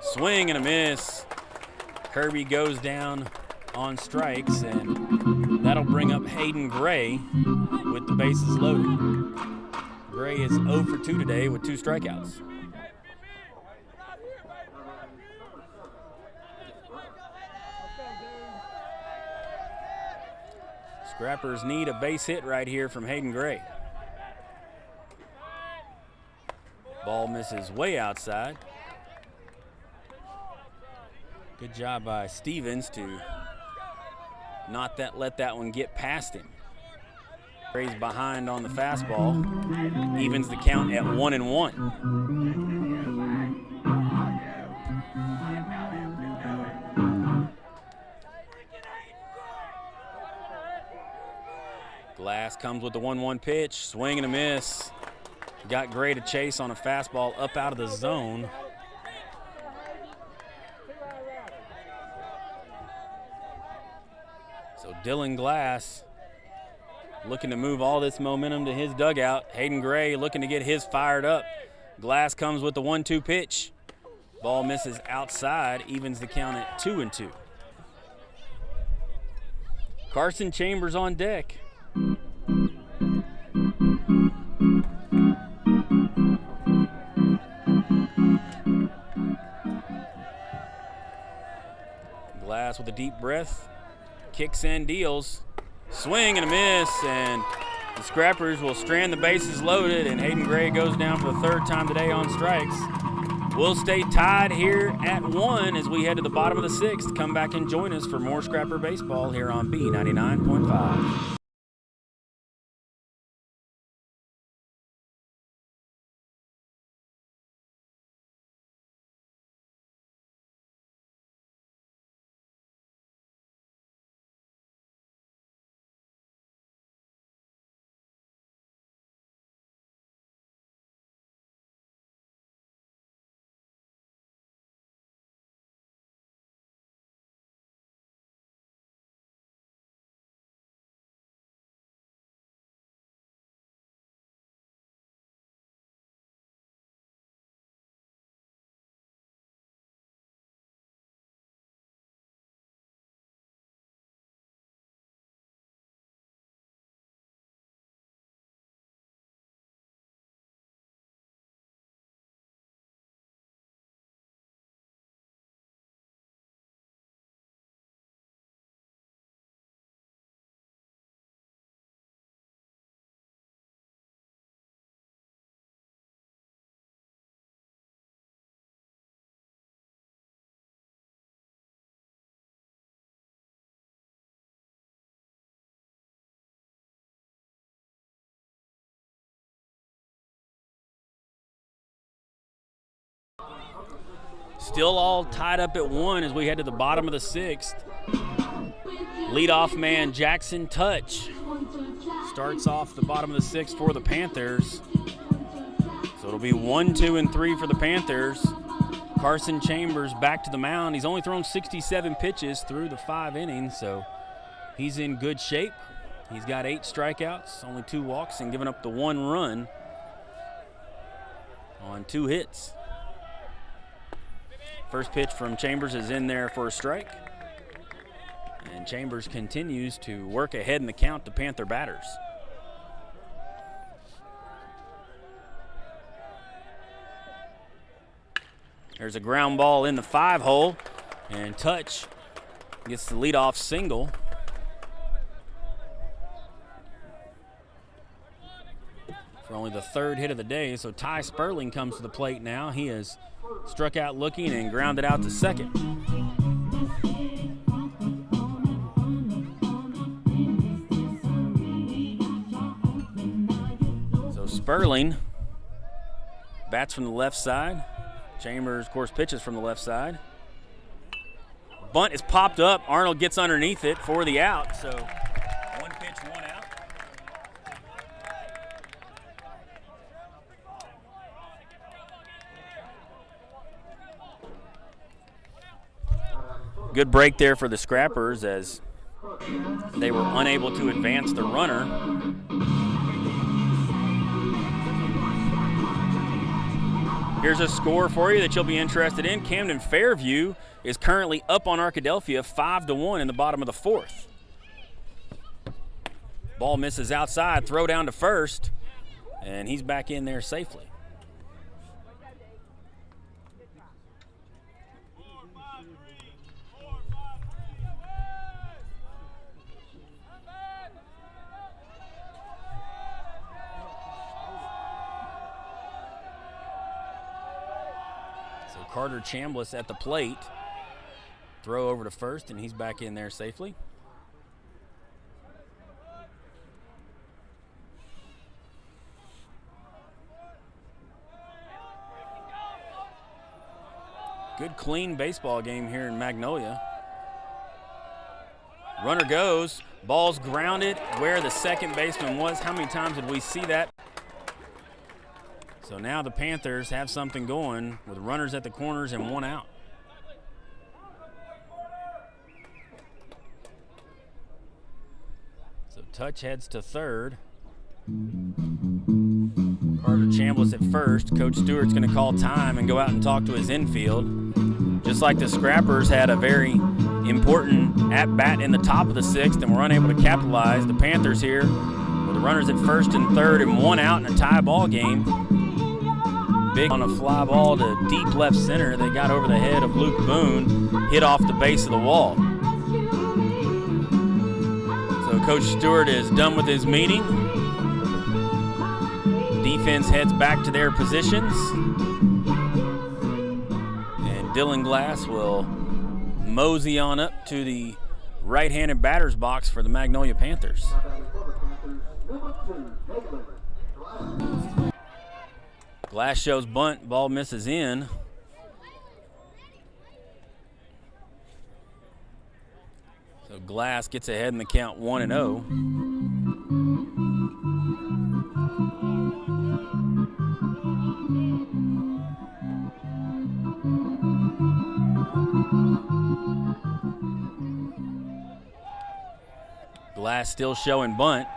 [SPEAKER 1] Swing and a miss. Kirby goes down on strikes, and that'll bring up Hayden Gray with the bases loaded. Gray is 0 for 2 today with 2 strikeouts. Scrappers need a base hit right here from Hayden Gray. Ball misses way outside. Good job by Stevens to not let that one get past him. Gray's behind on the fastball. Evens the count at 1-1. Glass comes with the 1-1 pitch. Swing and a miss. Got Gray to chase on a fastball up out of the zone. So Dylan Glass looking to move all this momentum to his dugout. Hayden Gray looking to get his fired up. Glass comes with the 1-2 pitch. Ball misses outside, evens the count at 2-2. Carson Chambers on deck. Glass with a deep breath. Kicks and deals. Swing and a miss, and the Scrappers will strand the bases loaded, and Hayden Gray goes down for the 3rd time today on strikes. We'll stay tied here at 1 as we head to the bottom of the 6th. Come back and join us for more Scrapper baseball here on B99.5. Still all tied up at 1 as we head to the bottom of the 6th. Leadoff man Jackson Touch starts off the bottom of the 6th for the Panthers. So it'll be 1, 2, and 3 for the Panthers. Carson Chambers back to the mound. He's only thrown 67 pitches through the 5 innings, so he's in good shape. He's got 8 strikeouts, only 2 walks, and giving up the 1 run on 2 hits. First pitch from Chambers is in there for a strike. And Chambers continues to work ahead in the count to Panther batters. There's a ground ball in the 5 hole, and Touch gets the leadoff single. For only the 3rd hit of the day, so Ty Sperling comes to the plate now. He has struck out looking and grounded out to second. So Sperling bats from the left side. Chambers, of course, pitches from the left side. Bunt is popped up. Arnold gets underneath it for the out. So 1 pitch, 1 out. Good break there for the Scrappers as they were unable to advance the runner. Here's a score for you that you'll be interested in. Camden Fairview is currently up on Arkadelphia 5-1 in the bottom of the 4th. Ball misses outside, throw down to first, and he's back in there safely. Carter Chambliss at the plate. Throw over to first, and he's back in there safely. Good, clean baseball game here in Magnolia. Runner goes. Ball's grounded where the second baseman was. How many times did we see that? So now the Panthers have something going with runners at the corners and 1 out. So Touch heads to third. Carter Chambliss at first. Coach Stewart's going to call time and go out and talk to his infield. Just like the Scrappers had a very important at-bat in the top of the 6th and were unable to capitalize, the Panthers here with the runners at first and third and 1 out in a tie ball game. Big on a fly ball to deep left center. They got over the head of Luke Boone, hit off the base of the wall. So Coach Stewart is done with his meeting. Defense heads back to their positions. And Dylan Glass will mosey on up to the right-handed batter's box for the Magnolia Panthers. Glass shows bunt, ball misses in. So Glass gets ahead in the count 1-0. Glass still showing bunt.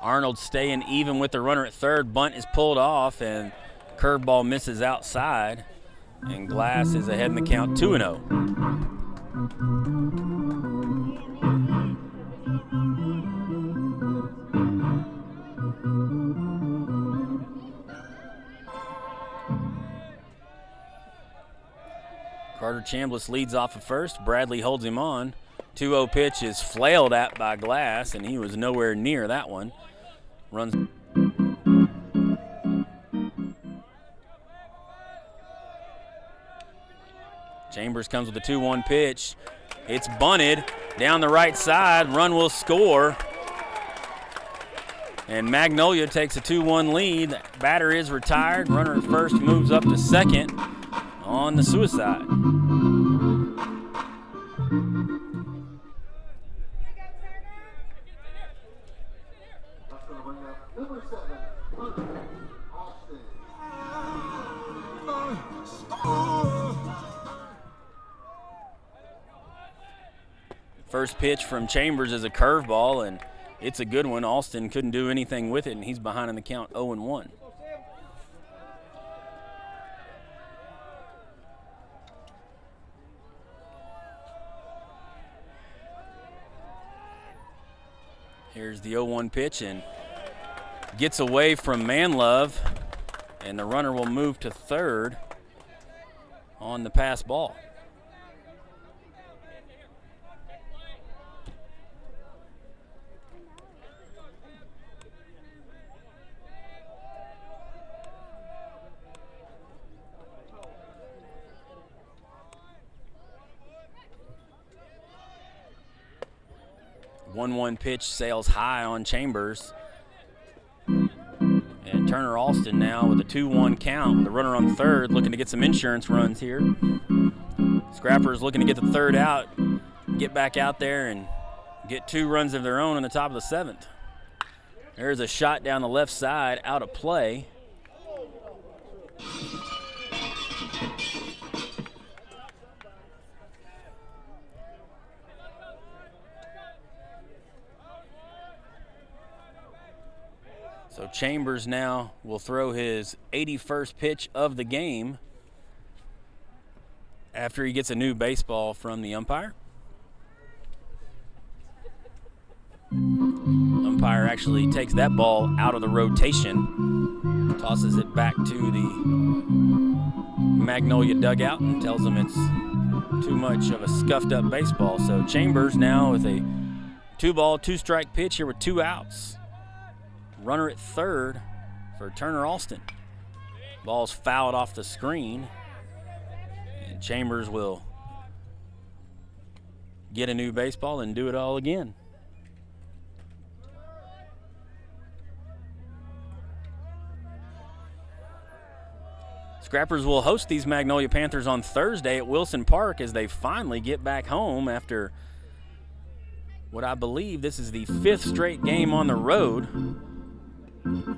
[SPEAKER 1] Arnold staying even with the runner at third. Bunt is pulled off and curveball misses outside, and Glass is ahead in the count 2-0. Carter Chambliss leads off at first. Bradley holds him on. 2-0 pitch is flailed at by Glass, and he was nowhere near that one. Runs. Chambers comes with a 2-1 pitch. It's bunted down the right side. Run will score. And Magnolia takes a 2-1 lead. Batter is retired. Runner at first moves up to second on the suicide. First pitch from Chambers is a curveball, and it's a good one. Alston couldn't do anything with it, and he's behind in the count 0-1. Here's the 0-1 pitch, and gets away from Manlove, and the runner will move to third on the pass ball. One pitch sails high on Chambers. And Turner Alston now with a 2-1 count. The runner on third looking to get some insurance runs here. Scrappers looking to get the third out, get back out there and get 2 runs of their own in the top of the 7th. There's a shot down the left side, out of play. So Chambers now will throw his 81st pitch of the game after he gets a new baseball from the umpire. Umpire actually takes that ball out of the rotation, tosses it back to the Magnolia dugout and tells them it's too much of a scuffed up baseball. So Chambers now with a 2-ball, 2-strike pitch here with 2 outs. Runner at third for Turner Alston. Ball's fouled off the screen. And Chambers will get a new baseball and do it all again. Scrappers will host these Magnolia Panthers on Thursday at Wilson Park as they finally get back home after what I believe this is the 5th straight game on the road.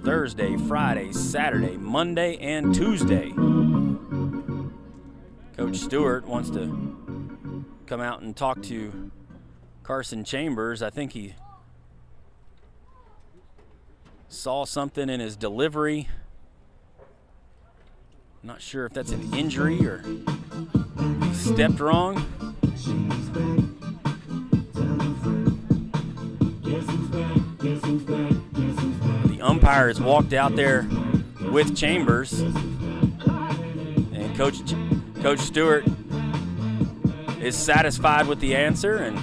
[SPEAKER 1] Thursday, Friday, Saturday, Monday, and Tuesday. Coach Stewart wants to come out and talk to Carson Chambers. I think he saw something in his delivery. I'm not sure if that's an injury or he stepped wrong. The umpire has walked out there with Chambers, and Coach Stewart is satisfied with the answer, and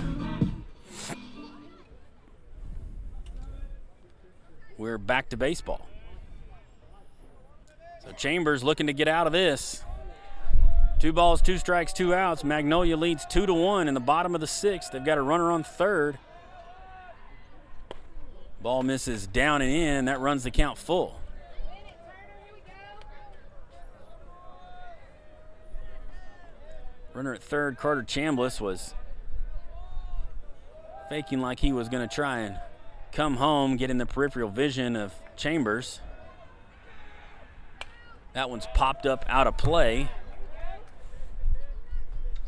[SPEAKER 1] we're back to baseball. So Chambers looking to get out of this. 2 balls, 2 strikes, 2 outs. Magnolia leads 2-1 in the bottom of the 6th. They've got a runner on third. Ball misses down and in, and that runs the count full. Runner at third, Carter Chambliss, was faking like he was going to try and come home, get in the peripheral vision of Chambers. That one's popped up out of play.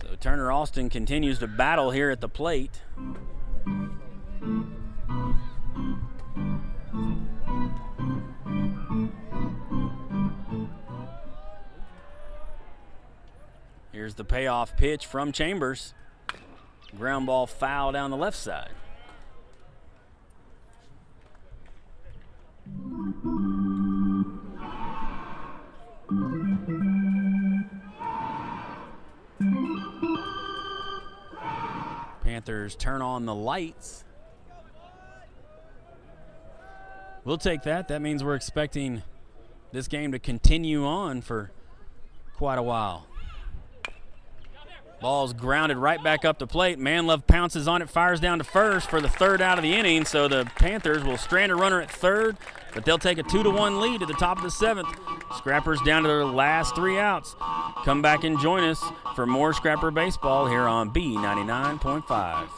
[SPEAKER 1] So Turner Alston continues to battle here at the plate. Here's the payoff pitch from Chambers. Ground ball foul down the left side. Panthers turn on the lights. We'll take that. That means we're expecting this game to continue on for quite a while. Ball's grounded right back up the plate. Manlove pounces on it, fires down to first for the 3rd out of the inning. So the Panthers will strand a runner at third, but they'll take a 2-1 lead at the top of the 7th. Scrappers down to their last 3 outs. Come back and join us for more Scrapper baseball here on B99.5.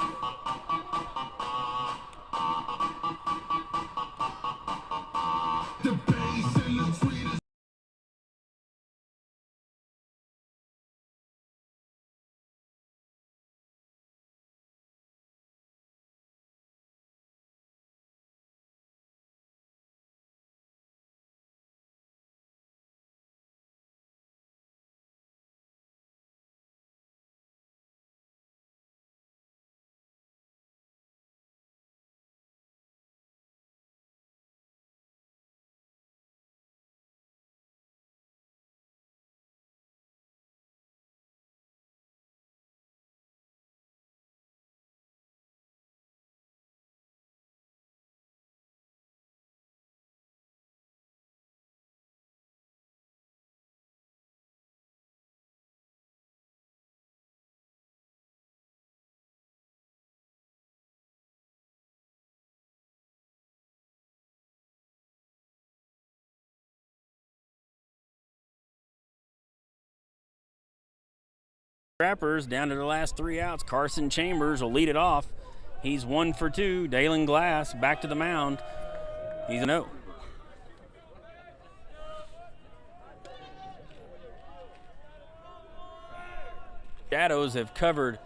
[SPEAKER 1] Scrappers down to the last 3 outs. Carson Chambers will lead it off. He's 1 for 2. Dalen Glass back to the mound. He's a no. Shadows have covered.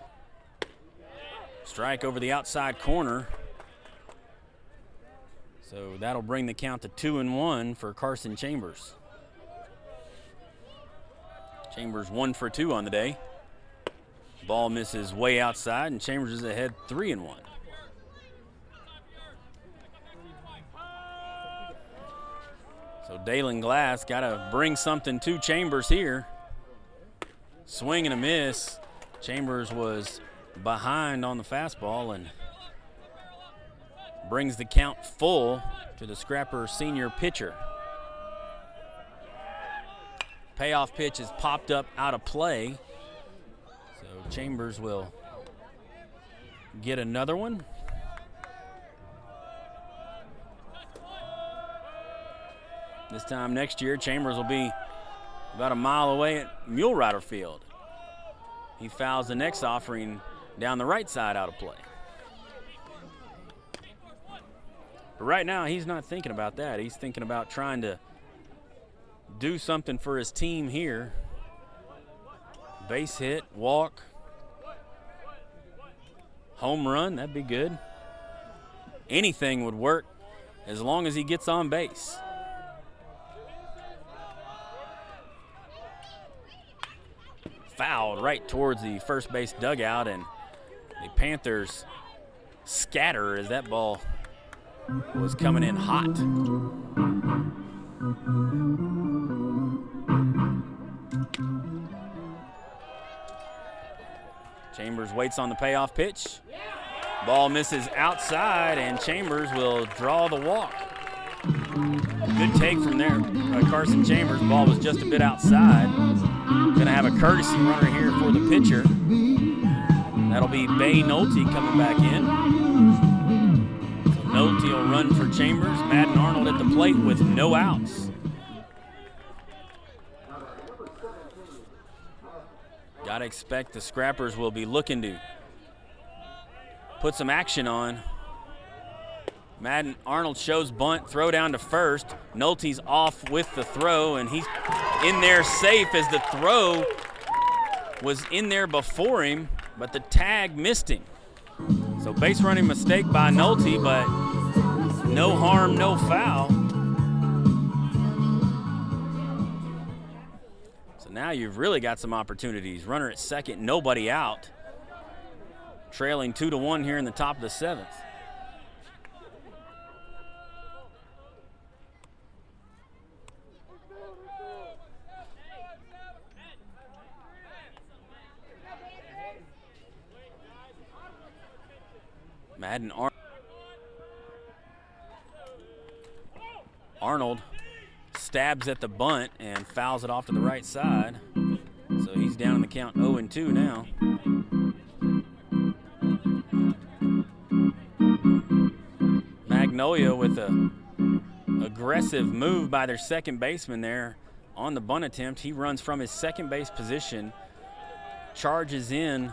[SPEAKER 1] Strike over the outside corner. So that'll bring the count to 2-1 for Carson Chambers. Chambers 1 for 2 on the day. Ball misses way outside, and Chambers is ahead 3-1. So Dalen Glass got to bring something to Chambers here. Swing and a miss. Chambers was behind on the fastball and brings the count full to the Scrapper senior pitcher. Payoff pitch is popped up out of play. So Chambers will get another one. This time next year, Chambers will be about a mile away at Mule Rider Field. He fouls the next offering down the right side out of play. But right now, he's not thinking about that. He's thinking about trying to do something for his team here. Base hit, walk, home run, that'd be good. Anything would work as long as he gets on base. Fouled right towards the first base dugout, and the Panthers scatter as that ball was coming in hot. Chambers waits on the payoff pitch. Ball misses outside, and Chambers will draw the walk. Good take from there by Carson Chambers. Ball was just a bit outside. Going to have a courtesy runner here for the pitcher. That'll be Bay Nolte coming back in. So Nolte will run for Chambers. Madden Arnold at the plate with no outs. Got to expect the Scrappers will be looking to put some action on. Madden Arnold shows bunt, throw down to first. Nolte's off with the throw, and he's in there safe as the throw was in there before him, but the tag missed him. So base running mistake by Nolte, but no harm, no foul. So now you've really got some opportunities. Runner at second, nobody out. Trailing 2-1 here in the top of the 7th. Madden Arnold stabs at the bunt and fouls it off to the right side. So he's down in the count 0-2 now. Magnolia with a aggressive move by their second baseman there on the bunt attempt. He runs from his second base position, charges in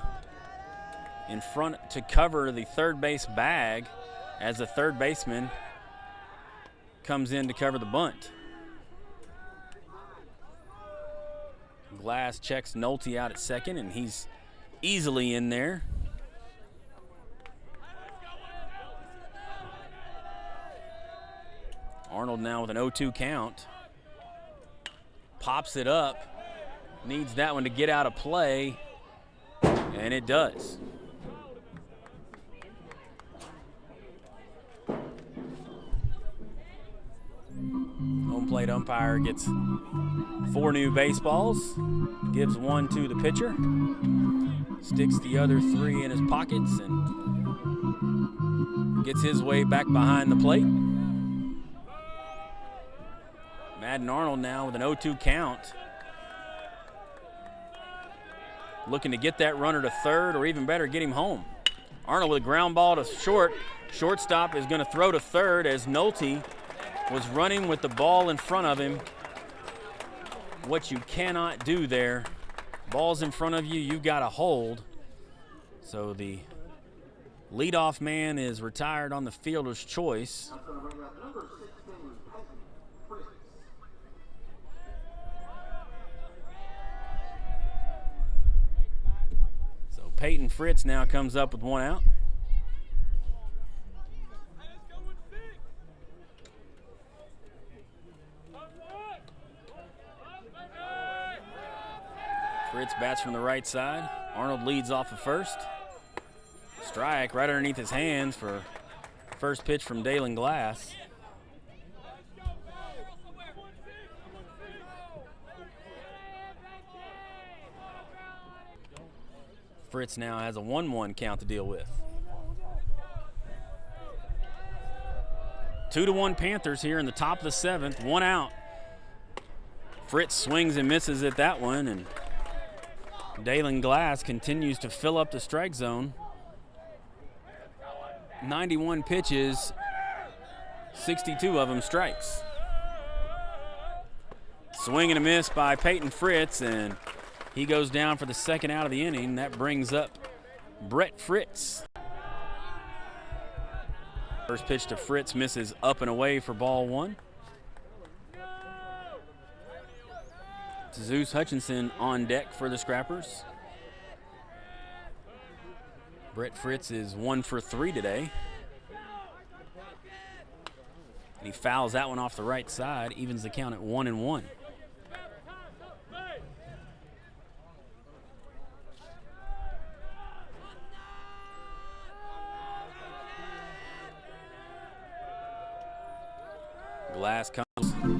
[SPEAKER 1] front to cover the third base bag as the third baseman comes in to cover the bunt. Glass checks Nolte out at second, and he's easily in there. Arnold now with an 0-2 count. Pops it up. Needs that one to get out of play, and it does. Home plate umpire gets 4 new baseballs, gives 1 to the pitcher, sticks the other 3 in his pockets, and gets his way back behind the plate. Madden Arnold now with an 0-2 count. Looking to get that runner to third, or even better, get him home. Arnold with a ground ball to short. Shortstop is going to throw to third as Nolte was running with the ball in front of him. What you cannot do there, ball's in front of you, you've got to hold. So the leadoff man is retired on the fielder's choice. So Peyton Fritz now comes up with 1 out. Fritz bats from the right side. Arnold leads off of first. Strike right underneath his hands for first pitch from Dalen Glass. Fritz now has a 1-1 count to deal with. 2-1 Panthers here in the top of the 7th. 1 out. Fritz swings and misses at that one, and Dalen Glass continues to fill up the strike zone. 91 pitches, 62 of them strikes. Swing and a miss by Peyton Fritz, and he goes down for the second out of the inning. That brings up Brett Fritz. First pitch to Fritz misses up and away for ball 1. Zeus Hutchinson on deck for the Scrappers. Brett Fritz is 1 for 3 today. And he fouls that one off the right side, evens the count at 1-1. Glass comes.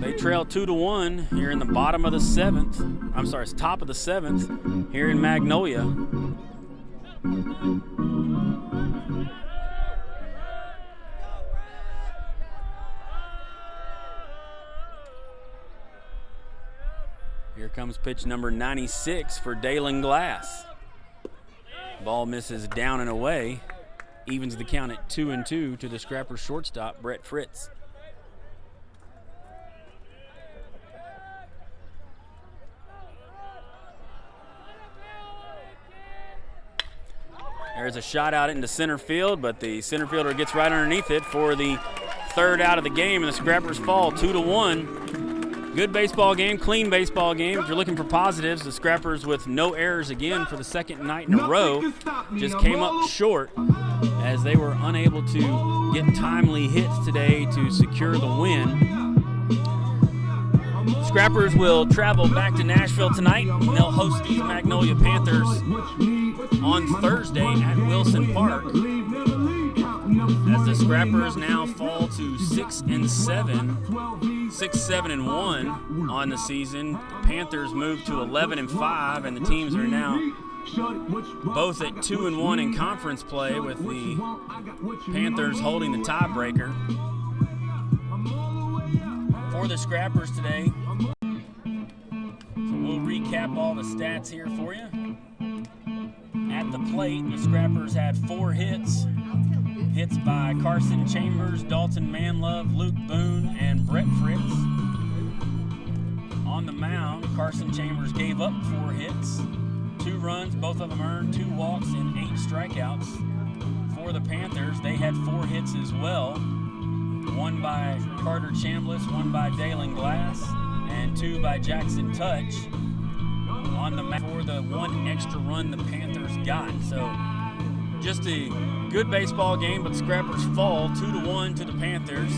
[SPEAKER 1] They trail 2-1 here in the bottom of the 7th. I'm sorry, it's top of the 7th here in Magnolia. Here comes pitch number 96 for Dalen Glass. Ball misses down and away. Evens the count at 2-2 to the Scrapper shortstop, Brett Fritz. There's a shot out into center field, but the center fielder gets right underneath it for the third out of the game, and the Scrappers fall 2-1. Good baseball game, clean baseball game. If you're looking for positives, the Scrappers with no errors again for the second night in a row just came up short as they were unable to get timely hits today to secure the win. Scrappers will travel back to Nashville tonight, and they'll host these Magnolia Panthers on Thursday at Wilson Park. As the Scrappers now fall to 6-7-1 on the season. The Panthers move to 11-5, and the teams are now both at 2-1 in conference play, with the Panthers holding the tiebreaker. For the Scrappers today, so we'll recap all the stats here for you. At the plate, the Scrappers had 4 hits Hits by Carson Chambers, Dalton Manlove, Luke Boone, and Brett Fritz. On the mound, Carson Chambers gave up 4 hits, 2 runs, both of them earned, 2 walks, and 8 strikeouts. For the Panthers, they had 4 hits as well. 1 by Carter Chambliss, 1 by Dalen Glass, and 2 by Jackson Touch. On the mound for the 1 extra run the Panthers got. So just a good baseball game, but the Scrappers fall 2-1 to the Panthers.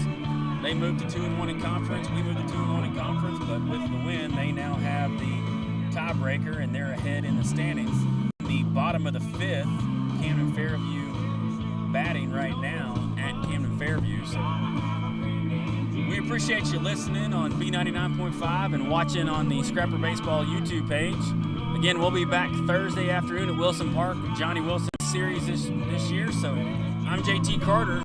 [SPEAKER 1] They moved to 2-1 in conference. We moved to 2-1 in conference, but with the win, they now have the tiebreaker, and they're ahead in the standings. The bottom of the 5th, Camden Fairview batting right now at Camden Fairview. So we appreciate you listening on B99.5 and watching on the Scrapper Baseball YouTube page. Again, we'll be back Thursday afternoon at Wilson Park, Johnny Wilson series this year. So I'm JT Carter.